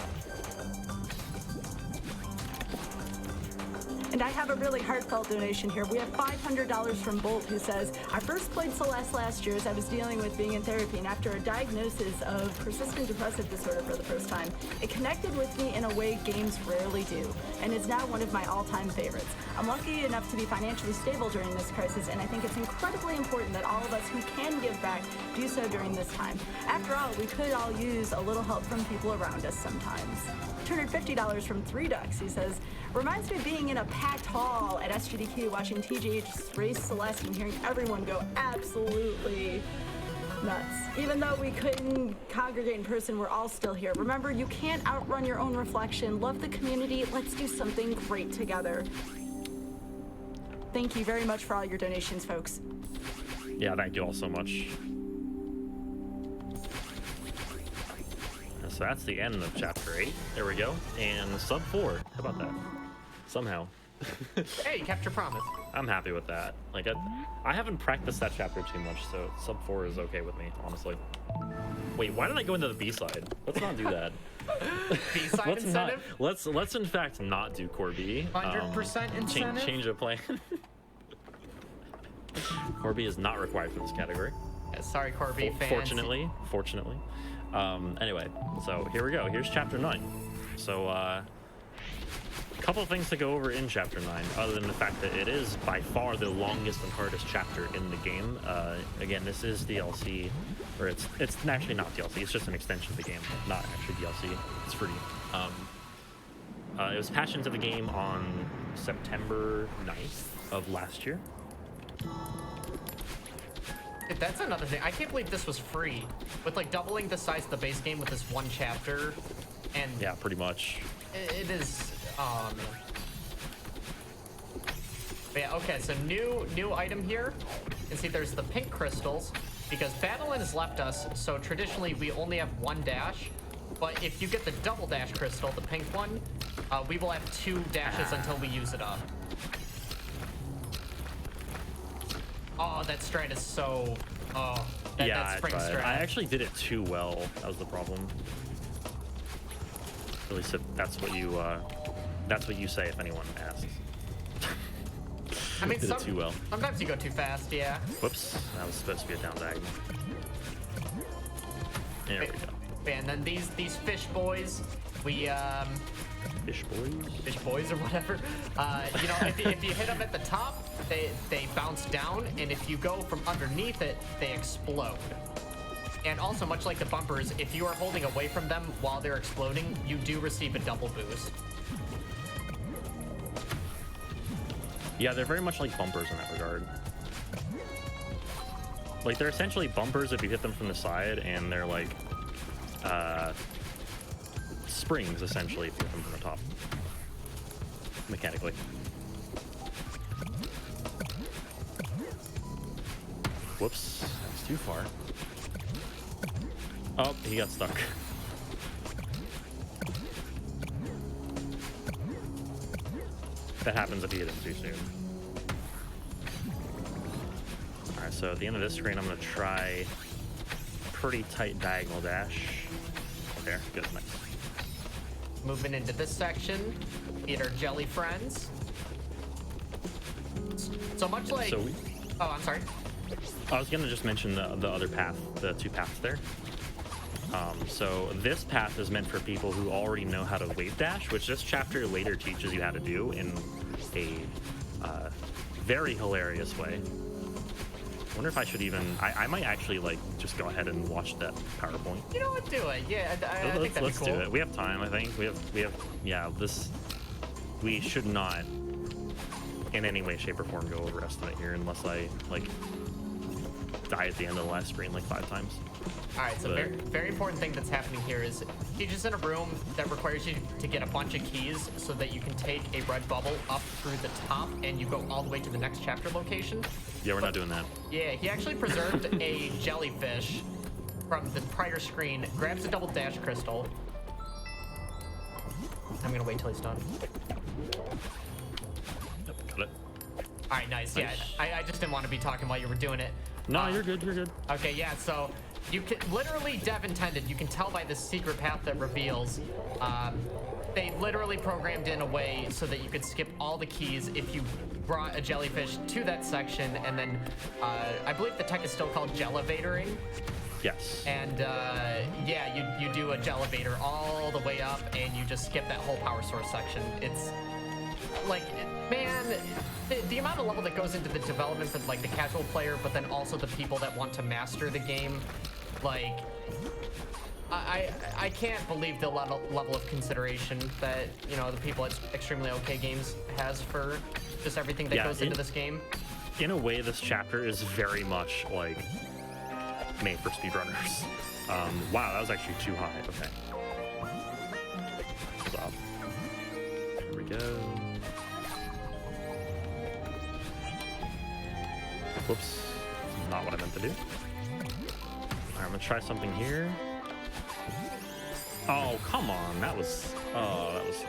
S3: And I have a really heartfelt donation here. We have $500 from Bolt, who says, I first played Celeste last year as I was dealing with being in therapy, and after a diagnosis of persistent depressive disorder for the first time, it connected with me in a way games rarely do, and is now one of my all-time favorites. I'm lucky enough to be financially stable during this crisis, and I think it's incredibly important that all of us who can give back do so during this time. After all, we could all use a little help from people around us sometimes. $250 from 3 Ducks, he says, reminds me of being in a packed hall at SGDQ watching TGH race Celeste and hearing everyone go absolutely nuts. Even though we couldn't congregate in person, we're all still here. Remember, you can't outrun your own reflection. Love the community. Let's do something great together. Thank you very much for all your donations, folks.
S1: Yeah, thank you all so much. So that's the end of chapter 8. There we go. And sub 4. How about that? Somehow.
S2: Hey, you kept your promise.
S1: I'm happy with that. Like, I haven't practiced that chapter too much, so sub 4 is okay with me, honestly. Wait, why did I go into the B-side? Let's not do that.
S2: B-side incentive?
S1: Let's in fact not do core B.
S2: 100% incentive?
S1: Change of plan. Core B is not required for this category.
S2: Yeah, sorry, Corby fans.
S1: Fortunately. Anyway, so here we go. Here's chapter 9. So, a couple of things to go over in chapter 9, other than the fact that it is by far the longest and hardest chapter in the game. Again, this is DLC, or it's actually not DLC. It's just an extension of the game, not actually DLC. It's free. It was patched into the game on September 9th of last year.
S2: Dude, that's another thing. I can't believe this was free. With like doubling the size of the base game with this one chapter, and
S1: yeah, pretty much.
S2: It is. Oh man. But yeah. Okay. So new item here. You can see there's the pink crystals because Battleland has left us. So traditionally we only have one dash, but if you get the double dash crystal, the pink one, we will have 2 dashes until we use it up. Oh, that strat is so... Oh, that spring strat.
S1: I actually did it too well. That was the problem. At least that's what you say if anyone asks.
S2: I mean,
S1: did it too well.
S2: Sometimes you go too fast, yeah.
S1: Whoops, that was supposed to be a down diagonal. There we go.
S2: And then these fish boys, we
S1: Fish boys.
S2: Fish boys or whatever. You know, if you hit them at the top, they bounce down, and if you go from underneath it, they explode. And also, much like the bumpers, if you are holding away from them while they're exploding, you do receive a double boost.
S1: Yeah, they're very much like bumpers in that regard. Like, they're essentially bumpers if you hit them from the side, and they're like springs, essentially, if you hit them from the top. Mechanically. Whoops, that was too far. Oh, he got stuck. That happens if you hit him too soon. Alright, so at the end of this screen, I'm going to try a pretty tight diagonal dash. There, good, nice.
S2: Moving into this section, meet our jelly friends. So much like...
S1: So
S2: oh, I'm sorry.
S1: I was going to just mention the other path, the two paths there. So this path is meant for people who already know how to wave dash, which this chapter later teaches you how to do in a very hilarious way. I wonder if I should even... I might actually, like, just go ahead and watch that PowerPoint.
S2: You know what? Do it. Yeah, I think that'd
S1: Let's
S2: be cool.
S1: do it. We have time, I think. We have... Yeah, this... We should not, in any way, shape, or form, go overestimate here unless I, like, die at the end of the last screen, like, 5 times.
S2: All right, so very, very important thing that's happening here is you're just in a room that requires you to get a bunch of keys so that you can take a red bubble up through the top and you go all the way to the next chapter location.
S1: Yeah, we're not doing that.
S2: Yeah, he actually preserved a jellyfish from the prior screen, grabs a double dash crystal. I'm gonna wait till he's done.
S1: Yep, got it.
S2: All right, nice. Yeah, I just didn't want to be talking while you were doing it.
S1: No, you're good, you're good.
S2: Okay, yeah, so you can literally, Dev intended, you can tell by the secret path that reveals, they literally programmed in a way so that you could skip all the keys if you brought a jellyfish to that section, and then I believe the tech is still called jelevatoring.
S1: Yes.
S2: And yeah, you do a jelevator all the way up and you just skip that whole power source section. It's like, man, the amount of level that goes into the development for like the casual player, but then also the people that want to master the game, like, I can't believe the level of consideration that, you know, the people at Extremely OK Games has for just everything that goes into this game.
S1: In a way, this chapter is very much like made for speedrunners. Wow, that was actually too high. Okay. Stop. Here we go. Whoops. Not what I meant to do. Alright, I'm gonna try something here. Oh, come on. That was so close.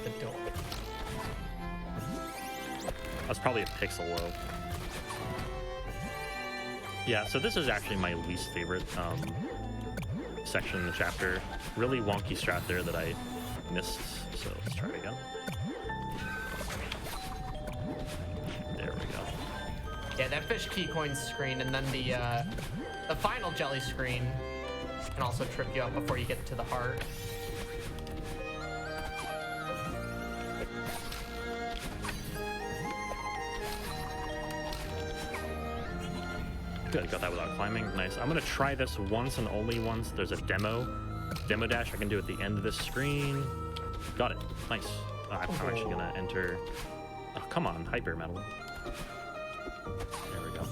S2: The door.
S1: That's probably a pixel low. Yeah, so this is actually my least favorite section in the chapter. Really wonky strat there that I missed, so let's try it again. There we go.
S2: Yeah, that fish key coin screen, and then the final jelly screen can also trip you up before you get to the heart.
S1: Good, got that without climbing. Nice. I'm gonna try this once and only once. There's a demo dash I can do at the end of this screen. Got it. Nice. I'm actually gonna enter. Oh, come on, hyper metal. There we go.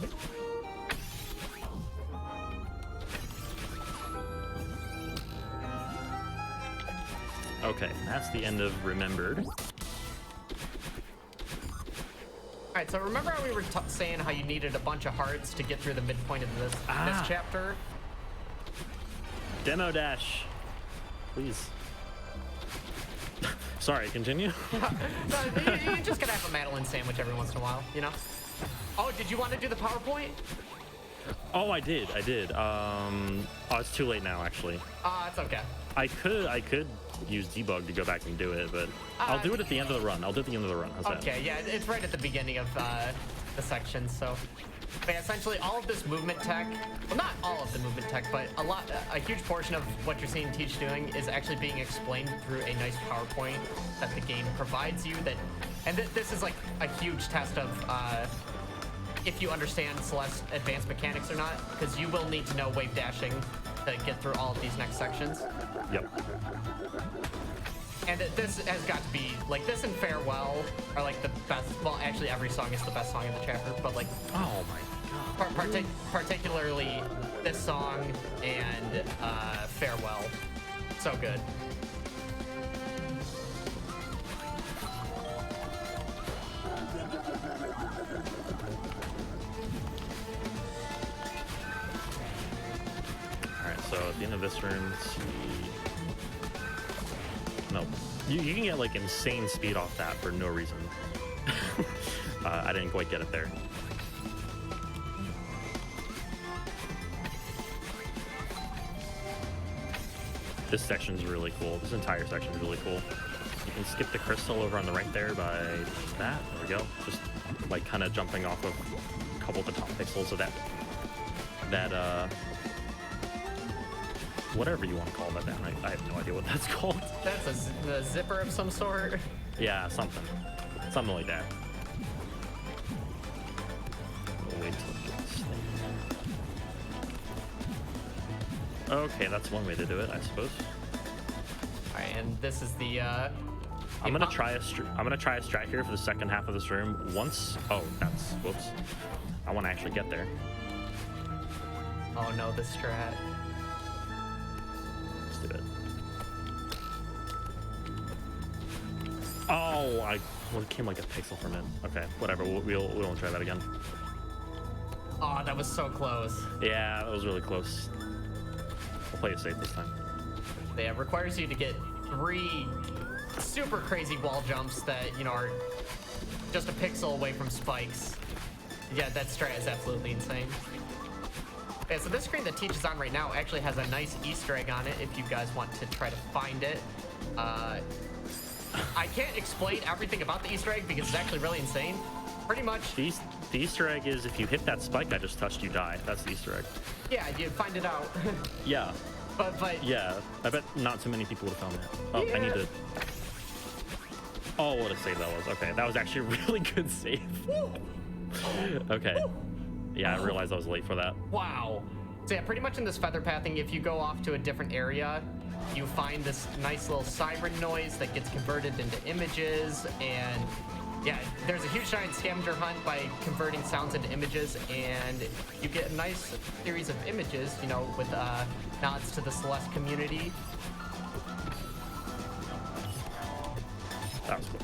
S1: Okay, that's the end of Remembered.
S2: All right, so remember how we were saying how you needed a bunch of hearts to get through the midpoint of this chapter?
S1: Demo dash, please. Sorry, continue.
S2: No, you just gotta have a Madeline sandwich every once in a while, you know? Oh, did you want to do the PowerPoint?
S1: Oh, I did. Oh, it's too late now, actually.
S2: It's okay.
S1: I could use debug to go back and do it, but I'll do it at the end of the run. I'll do it at the end of the run. How's that?
S2: Okay, yeah, it's right at the beginning of the sections. So, but yeah, essentially all of this movement tech, well, not all of the movement tech, but a huge portion of what you're seeing Teach doing is actually being explained through a nice PowerPoint that the game provides you. And this is like a huge test of if you understand Celeste's advanced mechanics or not, because you will need to know wave dashing to get through all of these next sections.
S1: Yep.
S2: And this has got to be, like, this and Farewell are like the best, well, actually every song is the best song in the chapter, but like,
S1: Oh my god.
S2: particularly this song and Farewell. So good.
S1: Alright, so at the end of this room, let's see. No. You can get like insane speed off that for no reason. I didn't quite get it there. This section's really cool. This entire section's really cool. You can skip the crystal over on the right there by that. There we go. Just like kind of jumping off of a couple of the top pixels of that whatever you want to call that down. I have no idea what that's called.
S2: That's a zipper of some sort.
S1: Yeah, something like that. We'll wait till it gets there. Okay, that's one way to do it, I suppose.
S2: All right, and this is the.
S1: I'm gonna try a strat here for the second half of this room. Once, whoops. I want to actually get there.
S2: Oh no, the strat.
S1: Let's do it. Oh, it came like a pixel from it. Okay, whatever. We won't try that again.
S2: Oh, that was so close.
S1: Yeah, that was really close. We'll play it safe this time.
S2: Yeah, it requires you to get 3 super crazy wall jumps that, you know, are just a pixel away from spikes. Yeah, that strat is absolutely insane. Yeah, so this screen that Teach is on right now actually has a nice Easter egg on it if you guys want to try to find it. I can't explain everything about the Easter egg because it's actually really insane. Pretty much.
S1: The Easter egg is if you hit that spike I just touched, you die. That's the Easter egg.
S2: Yeah, you find it out.
S1: Yeah.
S2: But
S1: Yeah, I bet not too many people would have found that. Oh,
S2: Yeah.
S1: I need to... Oh, what a save that was. Okay, that was actually a really good save. Okay. Yeah, I realized I was late for that.
S2: wow. So yeah, pretty much in this feather pathing, if you go off to a different area, you find this nice little siren noise that gets converted into images, and yeah, there's a huge giant scavenger hunt by converting sounds into images, and you get a nice series of images, you know, with nods to the Celeste community.
S1: That was close.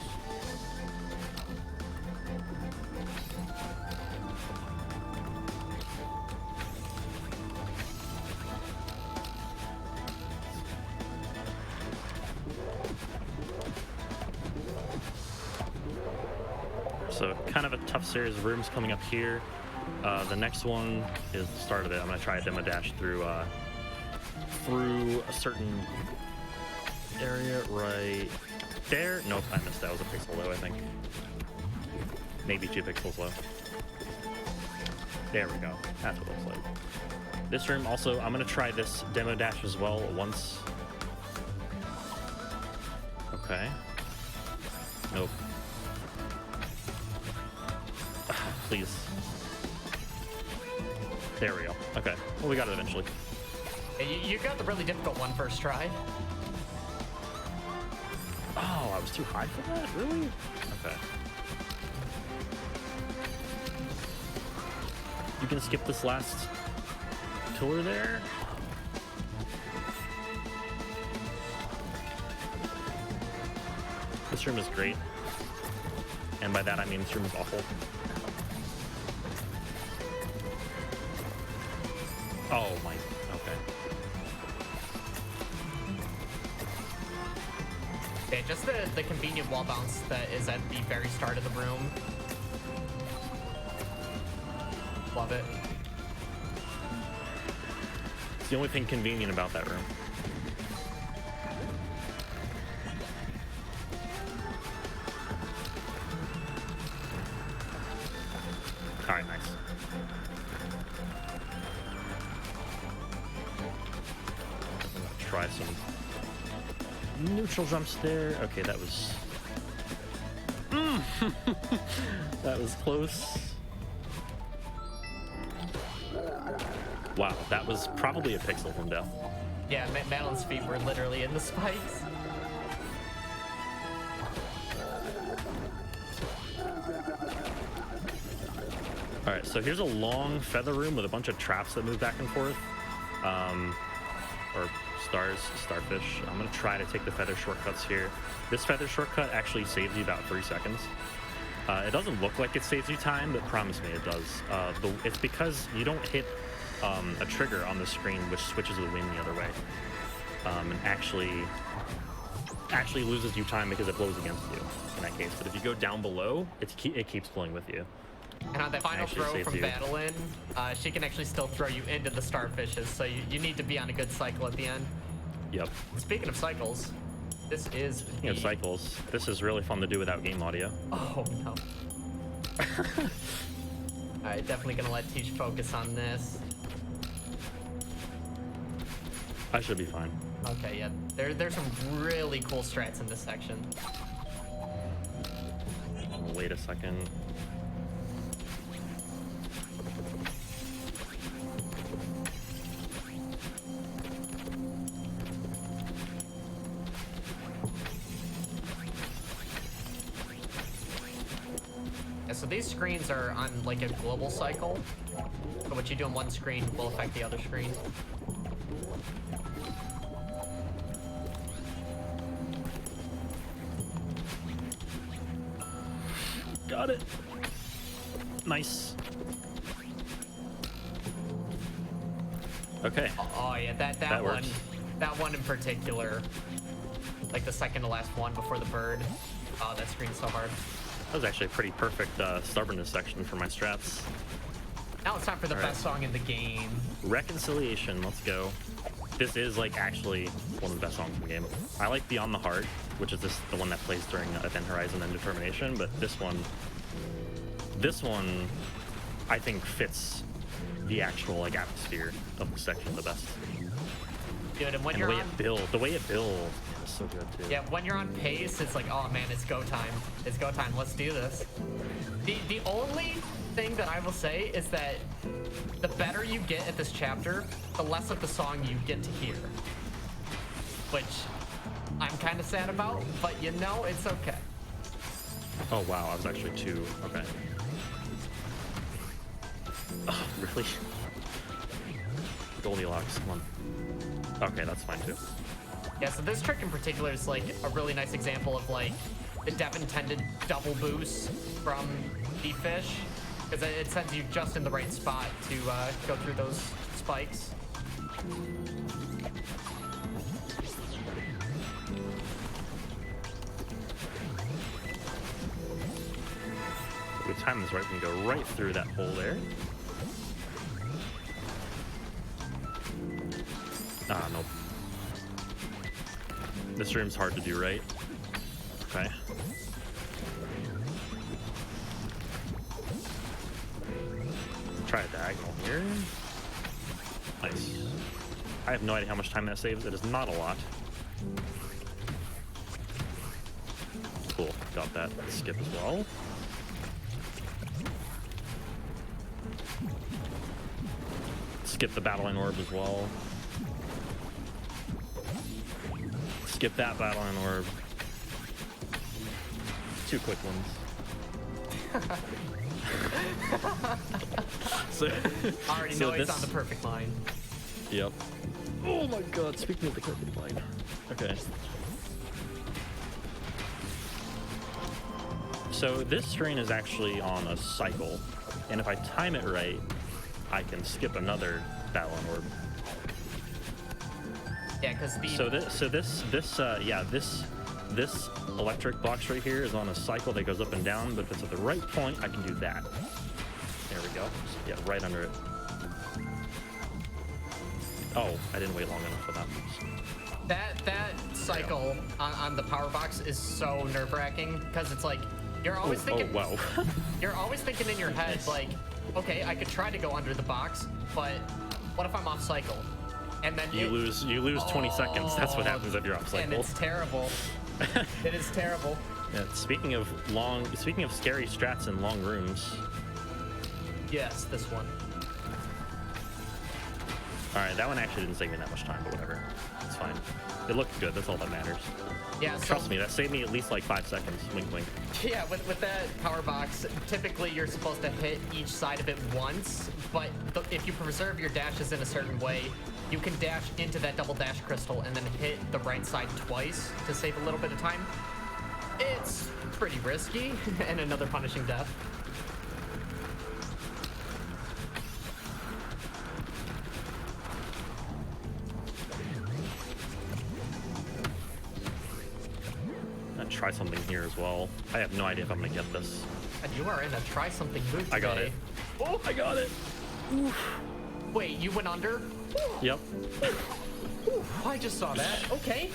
S1: So kind of a tough series of rooms coming up here. The next one is the start of it. I'm gonna try a demo dash through a certain area right there. Nope, I missed that. It was a pixel low, I think. Maybe 2 pixels low. There we go. That's what it looks like. This room also, I'm gonna try this demo dash as well once. Okay. Nope. Please. There we go. Okay. Well, we got it eventually.
S2: You got the really difficult one first try.
S1: Oh, I was too high for that? Really? Okay. You can skip this last pillar there. This room is great. And by that I mean this room is awful. Oh my, okay.
S2: Okay, just the convenient wall bounce that is at the very start of the room. Love it.
S1: It's the only thing convenient about that room. try some neutral jumps there. Okay, that was... that was close. Wow, that was probably a pixel from death.
S2: Yeah, Madeline's feet were literally in the spikes.
S1: All right, so here's a long feather room with a bunch of traps that move back and forth. Or starfish. I'm gonna try to take the feather shortcuts here. This feather shortcut actually saves you about 3 seconds. It doesn't look like it saves you time, but promise me it does. It's because you don't hit a trigger on the screen which switches the wind the other way, and actually loses you time because it blows against you in that case. But if you go down below, it keeps blowing with you.
S2: And on that final throw from Madeline, she can actually still throw you into the starfishes, so you need to be on a good cycle at the end. Yep. Speaking of cycles, this is
S1: Speaking of cycles, this is really fun to do without game audio.
S2: Oh no. Alright, definitely gonna let Teach focus on this.
S1: I should be fine.
S2: Okay, yeah. There's some really cool strats in this section.
S1: Wait a second.
S2: Yeah, so these screens are on like a global cycle. So what you do on one screen will affect the other screen.
S1: Got it. Nice. Okay.
S2: Oh yeah, that one,
S1: works.
S2: that one in particular, like the second to last one before the bird. Oh, that screen's so hard.
S1: That was actually a pretty perfect stubbornness section for my strats.
S2: Now it's time for the best song in the game.
S1: Reconciliation, let's go. This is like actually one of the best songs in the game. I like Beyond the Heart, which is the one that plays during Event Horizon and Determination, but this one I think fits the actual like atmosphere of the section the best.
S2: Dude, and when
S1: and
S2: you're
S1: the way it builds is so good too.
S2: Yeah, when you're on pace, it's like, oh man, it's go time. It's go time. Let's do this. The only thing that I will say is that the better you get at this chapter, the less of the song you get to hear. Which I'm kind of sad about, but you know, it's okay.
S1: Oh wow, I was actually too okay. Oh, really? Goldilocks, come on. Okay, that's fine too.
S2: Yeah, so this trick in particular is like a really nice example of like the dev intended double boost from the fish, because it sends you just in the right spot to go through those spikes.
S1: If we time this right, we can go right through that hole there. Ah, nope. This room's hard to do right. Okay. Try a diagonal here. Nice. I have no idea how much time that saves. It is not a lot. Cool. Got that skip as well. Skip the battle line orb as well. Skip that battle line orb. 2 quick ones.
S2: I already know he's on the perfect line.
S1: Yep. Oh my god, speaking of the perfect line. Okay. So this screen is actually on a cycle, and if I time it right, I can skip another battle line orb.
S2: Yeah, because
S1: this electric box right here is on a cycle that goes up and down, but if it's at the right point, I can do that. There we go. Just get right under it. Oh, I didn't wait long enough for that.
S2: That cycle on the power box is so nerve-wracking because it's like you're always thinking.
S1: Oh wow.
S2: You're always thinking in your head like, okay, I could try to go under the box, but what if I'm off cycle? And then
S1: You lose 20 seconds. That's what happens if you're off cycle.
S2: And it's terrible. It is terrible.
S1: Yeah, speaking of scary strats in long rooms.
S2: Yes, this one.
S1: All right, that one actually didn't save me that much time, but whatever. It's fine. It looked good. That's all that matters.
S2: Yeah, so,
S1: Trust me, that saved me at least like 5 seconds. Wink, wink.
S2: Yeah, with that power box, typically you're supposed to hit each side of it once, but if you preserve your dashes in a certain way, you can dash into that double dash crystal and then hit the right side twice to save a little bit of time. It's pretty risky, and another punishing death.
S1: Try something here as well. I have no idea if I'm gonna get this.
S2: And you are in a try something mood today.
S1: I got it. Oh, I got it.
S2: Oof. Wait, you went under?
S1: Yep.
S2: Oof, I just saw that. Okay.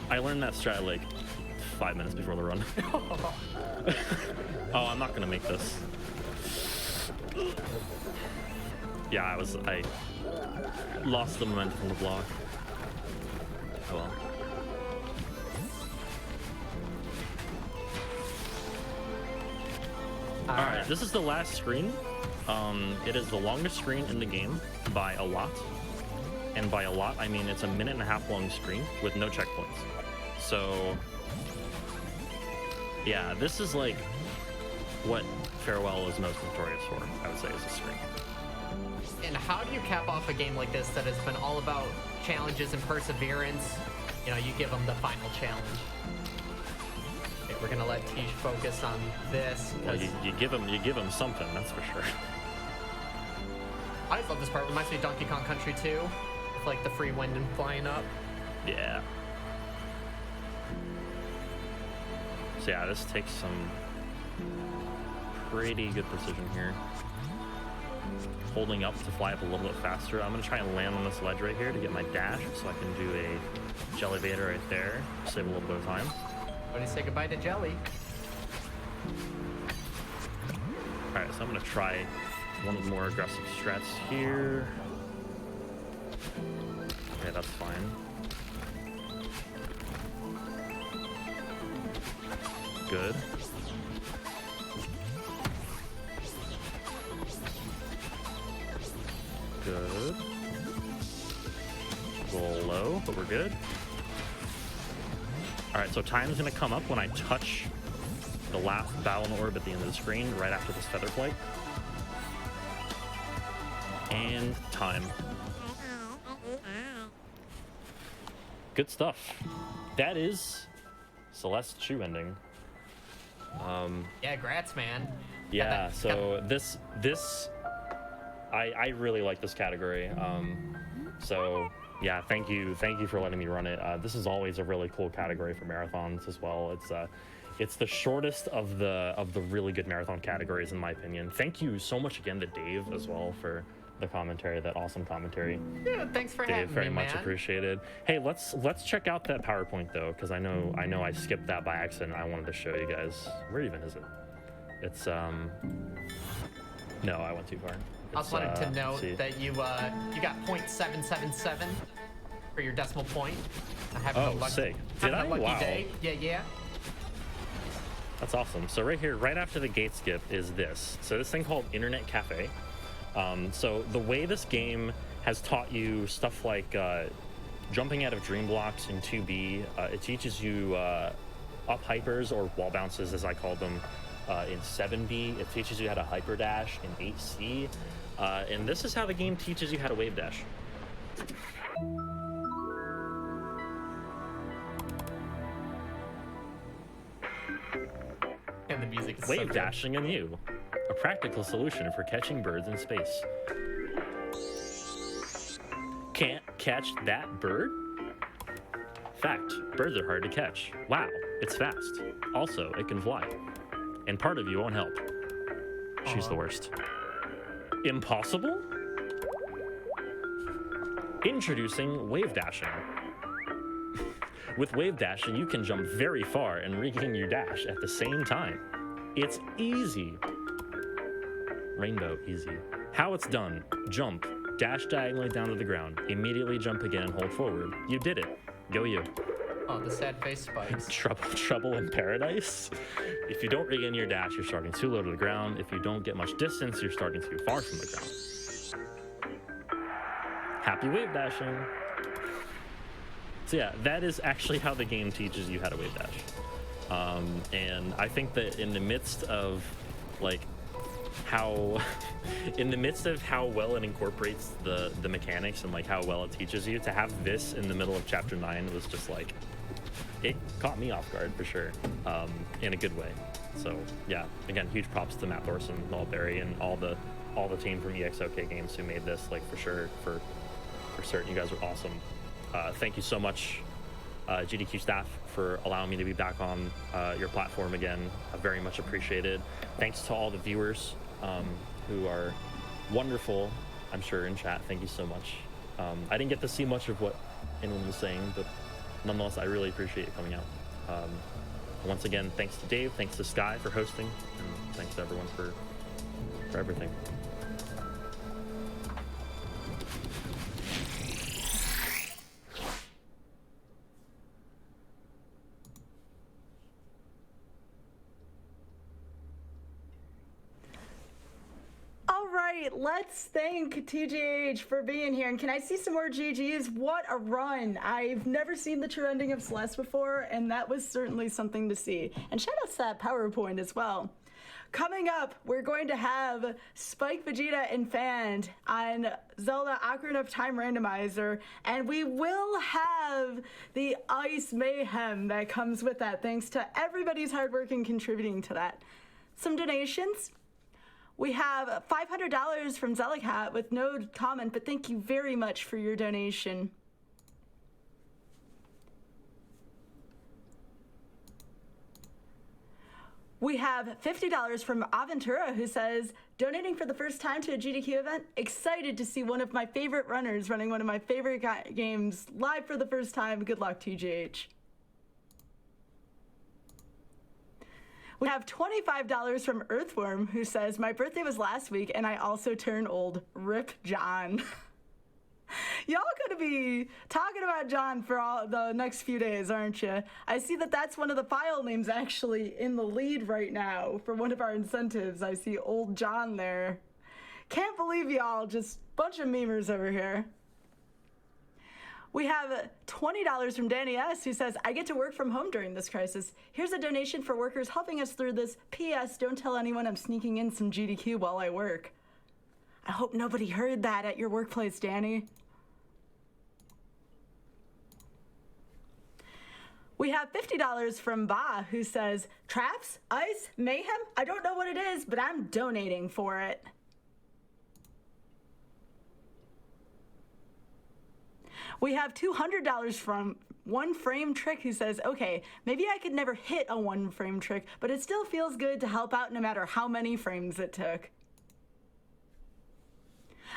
S1: I learned that strat like 5 minutes before the run. Oh, I'm not gonna make this. Yeah, I lost the momentum from the block. Oh well. All right, this is the last screen. It is the longest screen in the game by a lot. And by a lot, I mean it's a 1.5 long screen with no checkpoints. So, yeah, this is like what Farewell is most notorious for, I would say, is a screen.
S2: And how do you cap off a game like this that has been all about challenges and perseverance? You know, you give them the final challenge. We're gonna let Tej focus on this.
S1: Well, you give him something, that's for sure.
S2: I just love this part. It reminds me of Donkey Kong Country 2, with like the free wind and flying up.
S1: Yeah. So yeah, this takes some pretty good precision here. Holding up to fly up a little bit faster. I'm gonna try and land on this ledge right here to get my dash, so I can do a jellyvator right there. Save a little bit of time.
S2: What do you say goodbye to Jelly?
S1: Alright, so I'm gonna try one of the more aggressive strats here. Okay, that's fine. Good. Good. A little low, but we're good. Alright, so time's gonna come up when I touch the last battle orb at the end of the screen, right after this feather flight. And time. Good stuff. That is Celeste's shoe ending.
S2: Yeah, grats, man.
S1: Yeah, so this I really like this category. So yeah, thank you for letting me run it. This is always a really cool category for marathons as well. It's the shortest of the really good marathon categories in my opinion. Thank you so much again to Dave as well for the commentary, that awesome commentary.
S2: Yeah, thanks for
S1: Dave,
S2: having
S1: very
S2: me,
S1: much
S2: man.
S1: appreciated. Hey, let's check out that PowerPoint though, because I know I skipped that by accident. I wanted to show you guys. Where even is it? It's no, I went too far.
S2: I just wanted to note that you got 0.777 for your decimal point. I have
S1: Oh, sick. Did I?
S2: a lucky
S1: Wow.
S2: day. Yeah.
S1: That's awesome. So right here, right after the gate skip is this. So this thing called Internet Cafe. So the way this game has taught you stuff like jumping out of dream blocks in 2B, it teaches you up hypers or wall bounces as I call them in 7B. It teaches you how to hyper dash in 8C. And this is how the game teaches you how to wave dash.
S2: And the music is
S1: Wave
S2: so good.
S1: dashing and you, a practical solution for catching birds in space. Can't catch that bird? Fact, birds are hard to catch. Wow, it's fast. Also, it can fly. And part of you won't help. She's the worst. Impossible? Introducing wave dashing. With wave dashing, you can jump very far and regain your dash at the same time. It's easy. Rainbow easy. How it's done: jump, Dash diagonally down to the ground. Immediately jump again and hold forward. You did it. Go you.
S2: Oh, the sad face spikes.
S1: Trouble in paradise. If you don't regain your dash, you're starting too low to the ground. If you don't get much distance, you're starting too far from the ground. Happy wave dashing. So yeah, that is actually how the game teaches you how to wave dash. And I think that in the midst of like how well it incorporates the mechanics and like how well it teaches you, to have this in the middle of chapter 9 was just like, it caught me off guard for sure, in a good way. So yeah, again, huge props to Matt Thorson, Noel Berry, and all the team from EXOK Games who made this, like, for sure, for certain. You guys are awesome. Thank you so much, GDQ staff, for allowing me to be back on your platform again. I very much appreciated. Thanks to all the viewers who are wonderful, I'm sure, in chat. Thank you so much. I didn't get to see much of what anyone was saying, but nonetheless, I really appreciate you coming out. Once again, thanks to Dave, thanks to Sky for hosting, and thanks to everyone for everything.
S3: Let's thank TGH for being here. And can I see some more GGs? What a run. I've never seen the true ending of Celeste before, and that was certainly something to see. And shout out to that PowerPoint as well. Coming up, we're going to have Spike, Vegeta, and Fan on Zelda Ocarina of Time Randomizer, and we will have the Ice Mayhem that comes with that, thanks to everybody's hard work and contributing to that. Some donations. We have $500 from Zelicat with no comment, but thank you very much for your donation. We have $50 from Aventura, who says, donating for the first time to a GDQ event, excited to see one of my favorite runners running one of my favorite games live for the first time. Good luck, TGH. We have $25 from Earthworm, who says, my birthday was last week and I also turned old. Rip John. Y'all gonna be talking about John for all the next few days, aren't you? I see that that's one of the file names actually in the lead right now for one of our incentives. I see old John there. Can't believe y'all, just bunch of memers over here. We have $20 from Danny S., who says, I get to work from home during this crisis. Here's a donation for workers helping us through this. P.S. Don't tell anyone I'm sneaking in some GDQ while I work. I hope nobody heard that at your workplace, Danny. We have $50 from Ba, who says, traps, ice, mayhem? I don't know what it is, but I'm donating for it. We have $200 from One Frame Trick, who says, okay, maybe I could never hit a one frame trick, but it still feels good to help out no matter how many frames it took.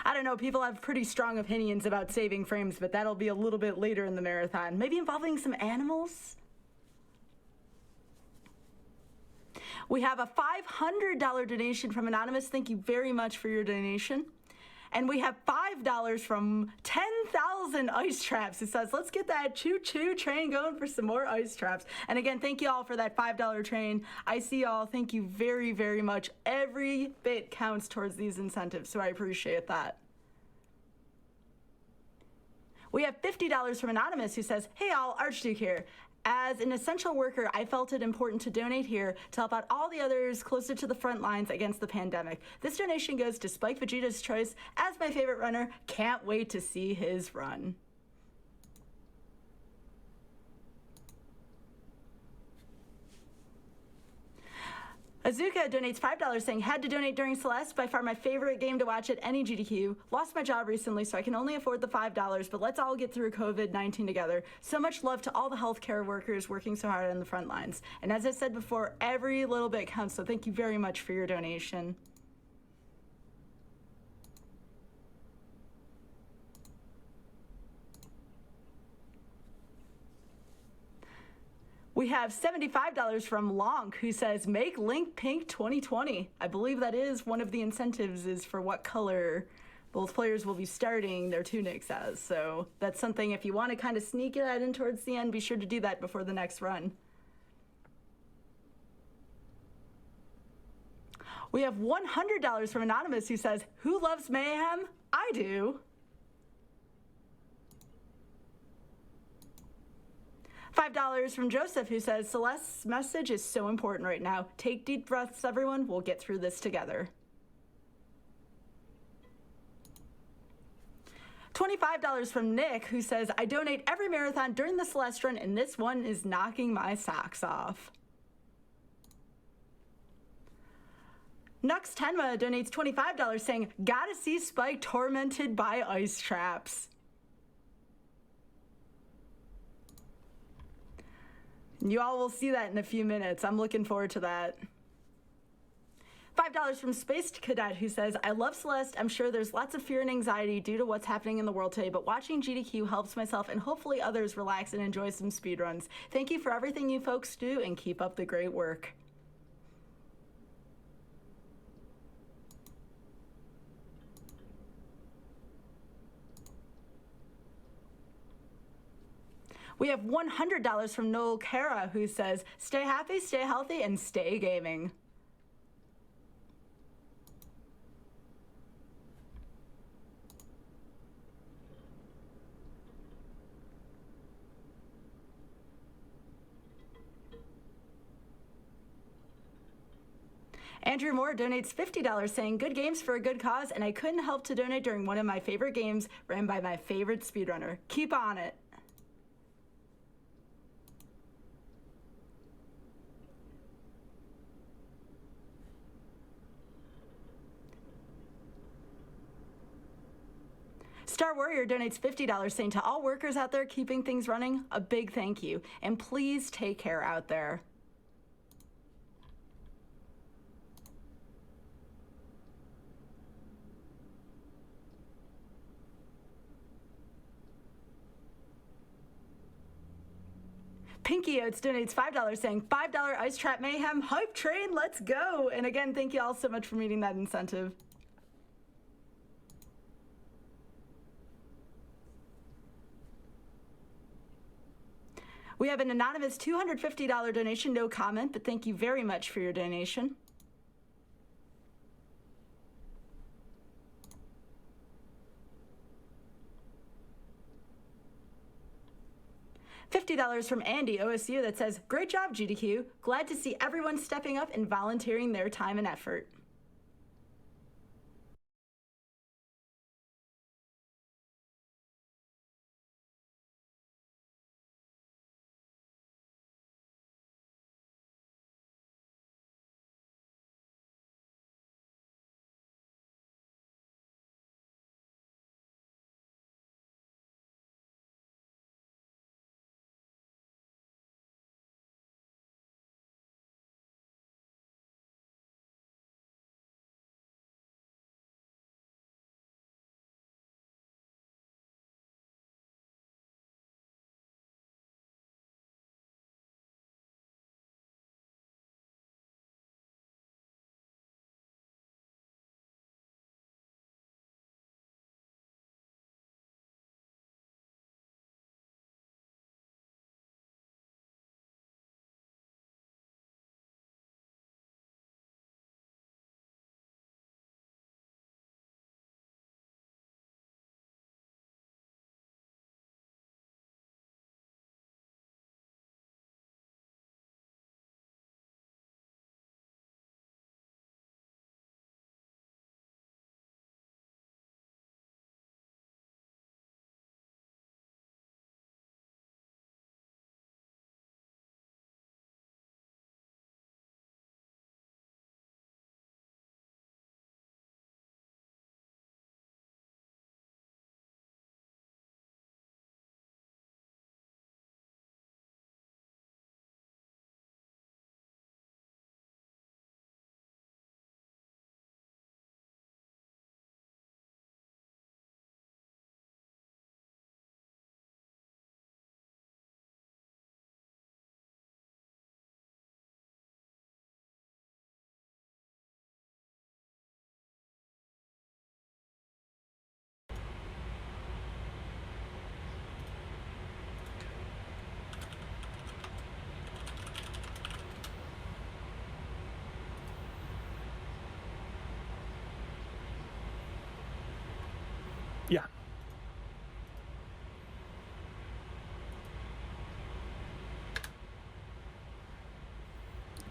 S3: I don't know, people have pretty strong opinions about saving frames, but that'll be a little bit later in the marathon. Maybe involving some animals? We have a $500 donation from Anonymous. Thank you very much for your donation. And we have $5 from 10,000 Ice Traps. It says, let's get that choo-choo train going for some more ice traps. And again, thank you all for that $5 train. I see y'all. Thank you very, very much. Every bit counts towards these incentives, so I appreciate that. We have $50 from Anonymous, who says, hey all, Archduke here. As an essential worker, I felt it important to donate here to help out all the others closer to the front lines against the pandemic. This donation goes to Spike Vegeta's Choice as my favorite runner. Can't wait to see his run. Azuka donates $5 saying, had to donate during Celeste, by far my favorite game to watch at any GDQ. Lost my job recently, so I can only afford the $5, but let's all get through COVID-19 together. So much love to all the healthcare workers working so hard on the front lines. And as I said before, every little bit counts, so thank you very much for your donation. We have $75 from Lonk, who says, make Link pink 2020. I believe that is one of the incentives, is for what color both players will be starting their tunics as. So that's something, if you want to kind of sneak that in towards the end, be sure to do that before the next run. We have $100 from Anonymous, who says, "Who loves mayhem? I do." $5 from Joseph, who says, "Celeste's message is so important right now. Take deep breaths, everyone. We'll get through this together." $25 from Nick, who says, "I donate every marathon during the Celeste run, and this one is knocking my socks off." Nux Tenma donates $25 saying, "Gotta see Spike tormented by ice traps." You all will see that in a few minutes. I'm looking forward to that. $5 from Space Cadet, who says, "I love Celeste. I'm sure there's lots of fear and anxiety due to what's happening in the world today, but watching GDQ helps myself and hopefully others relax and enjoy some speedruns. Thank you for everything you folks do and keep up the great work." We have $100 from Noel Cara, who says, "Stay happy, stay healthy, and stay gaming." Andrew Moore donates $50 saying, "Good games for a good cause, and I couldn't help to donate during one of my favorite games ran by my favorite speedrunner. Keep on it." Star Warrior donates $50 saying, "To all workers out there keeping things running, a big thank you, and please take care out there." Pinky Oats donates $5 saying, $5 Ice Trap Mayhem, hype train, let's go. And again, thank you all so much for meeting that incentive. We have an anonymous $250 donation, no comment, but thank you very much for your donation. $50 from Andy, OSU, that says, "Great job, GDQ. Glad to see everyone stepping up and volunteering their time and effort."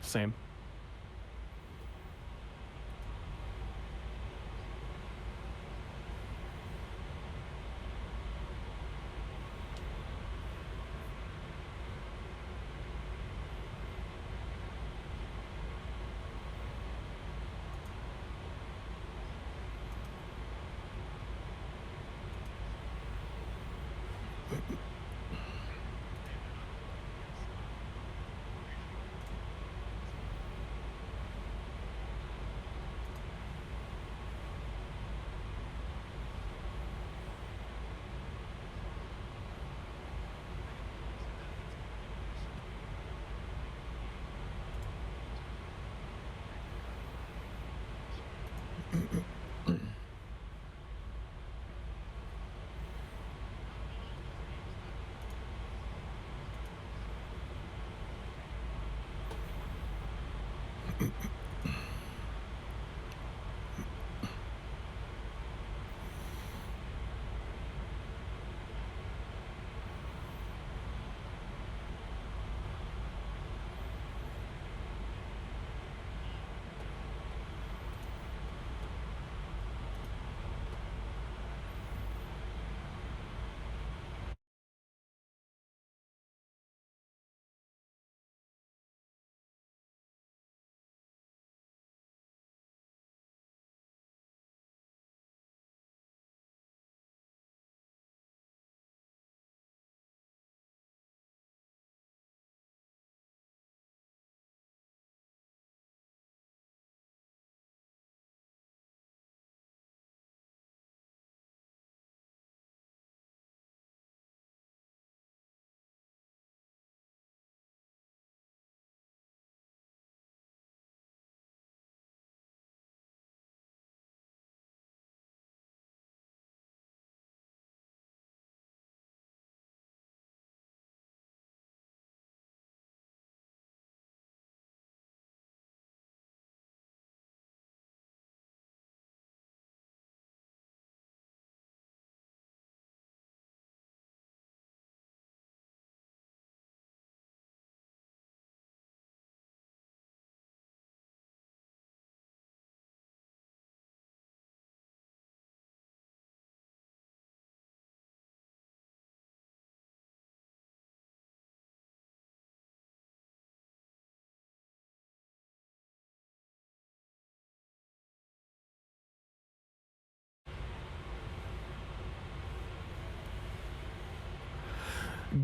S4: same.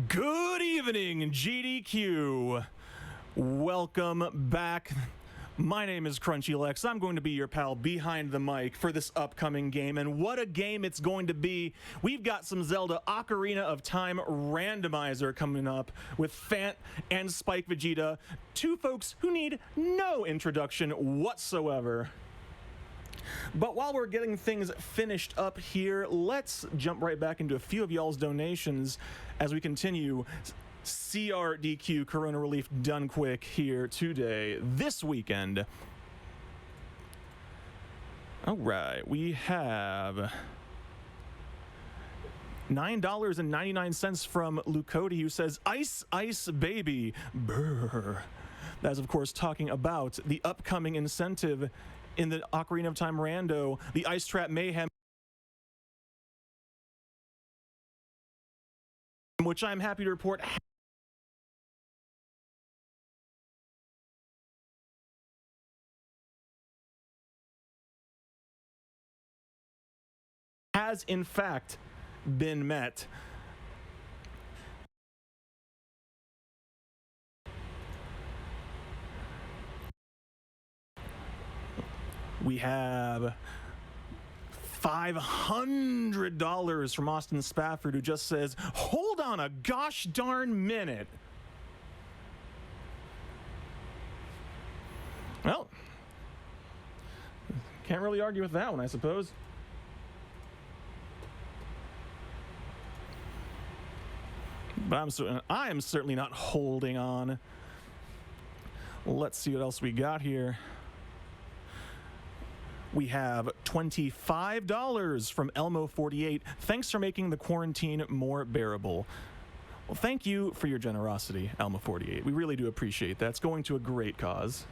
S4: Good evening, GDQ. Welcome back. My name is Crunchy Lex. I'm going to be your pal behind the mic for this upcoming game, and what a game it's going to be. We've got some Zelda Ocarina of Time randomizer coming up with Fant and Spike Vegeta, two folks who need no introduction whatsoever. But while we're getting things finished up here, let's jump right back into a few of y'all's donations as we continue CRDQ Corona Relief Done Quick here today, this weekend. All right, we have $9.99 from Lucody, who says, "Ice, ice, baby, brr." That is, of course, talking about the upcoming incentive in the Ocarina of Time Rando, the Ice Trap Mayhem, which I'm happy to report has in fact been met. We have $500 from Austin Spafford, who just says, "Hold on a gosh darn minute." Well, can't really argue with that one, I suppose. But I am certainly not holding on. Let's see what else we got here. We have $25 from Elmo48. "Thanks for making the quarantine more bearable." Well, thank you for your generosity, Alma48. We really do appreciate that. It's going to a great cause.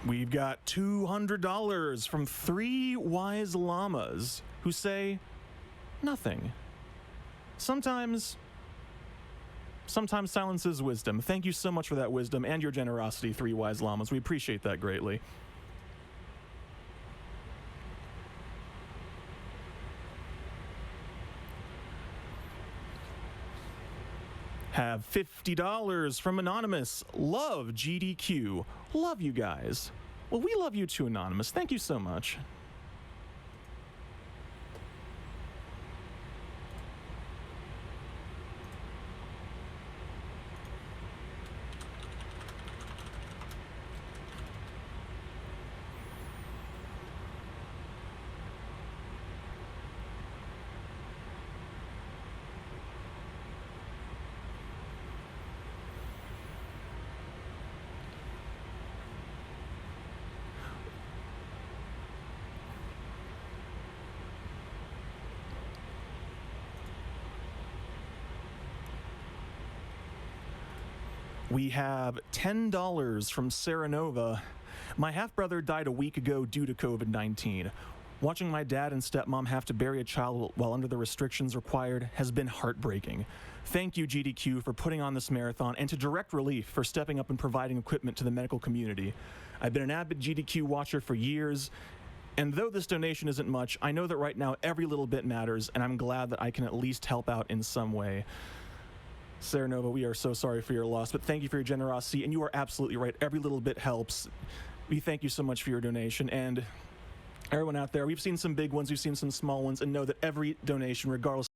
S4: We've got $200 from 3 wise llamas who say nothing. Sometimes silence is wisdom. Thank you so much for that wisdom and your generosity, 3 wise llamas. We appreciate that greatly. Have $50 from Anonymous. Love GDQ. Love you guys. Well, we love you too, Anonymous. Thank you so much. We have $10 from Saranova. My half-brother died a week ago due to COVID-19. Watching my dad and stepmom have to bury a child while under the restrictions required has been heartbreaking. Thank you, GDQ, for putting on this marathon, and to Direct Relief for stepping up and providing equipment to the medical community. I've been an avid GDQ watcher for years, and though this donation isn't much, I know that right now every little bit matters, and I'm glad that I can at least help out in some way. Saranova, we are so sorry for your loss, but thank you for your generosity, and you are absolutely right. Every little bit helps. We thank you so much for your donation, and everyone out there, we've seen some big ones, we've seen some small ones, and know that every donation, regardless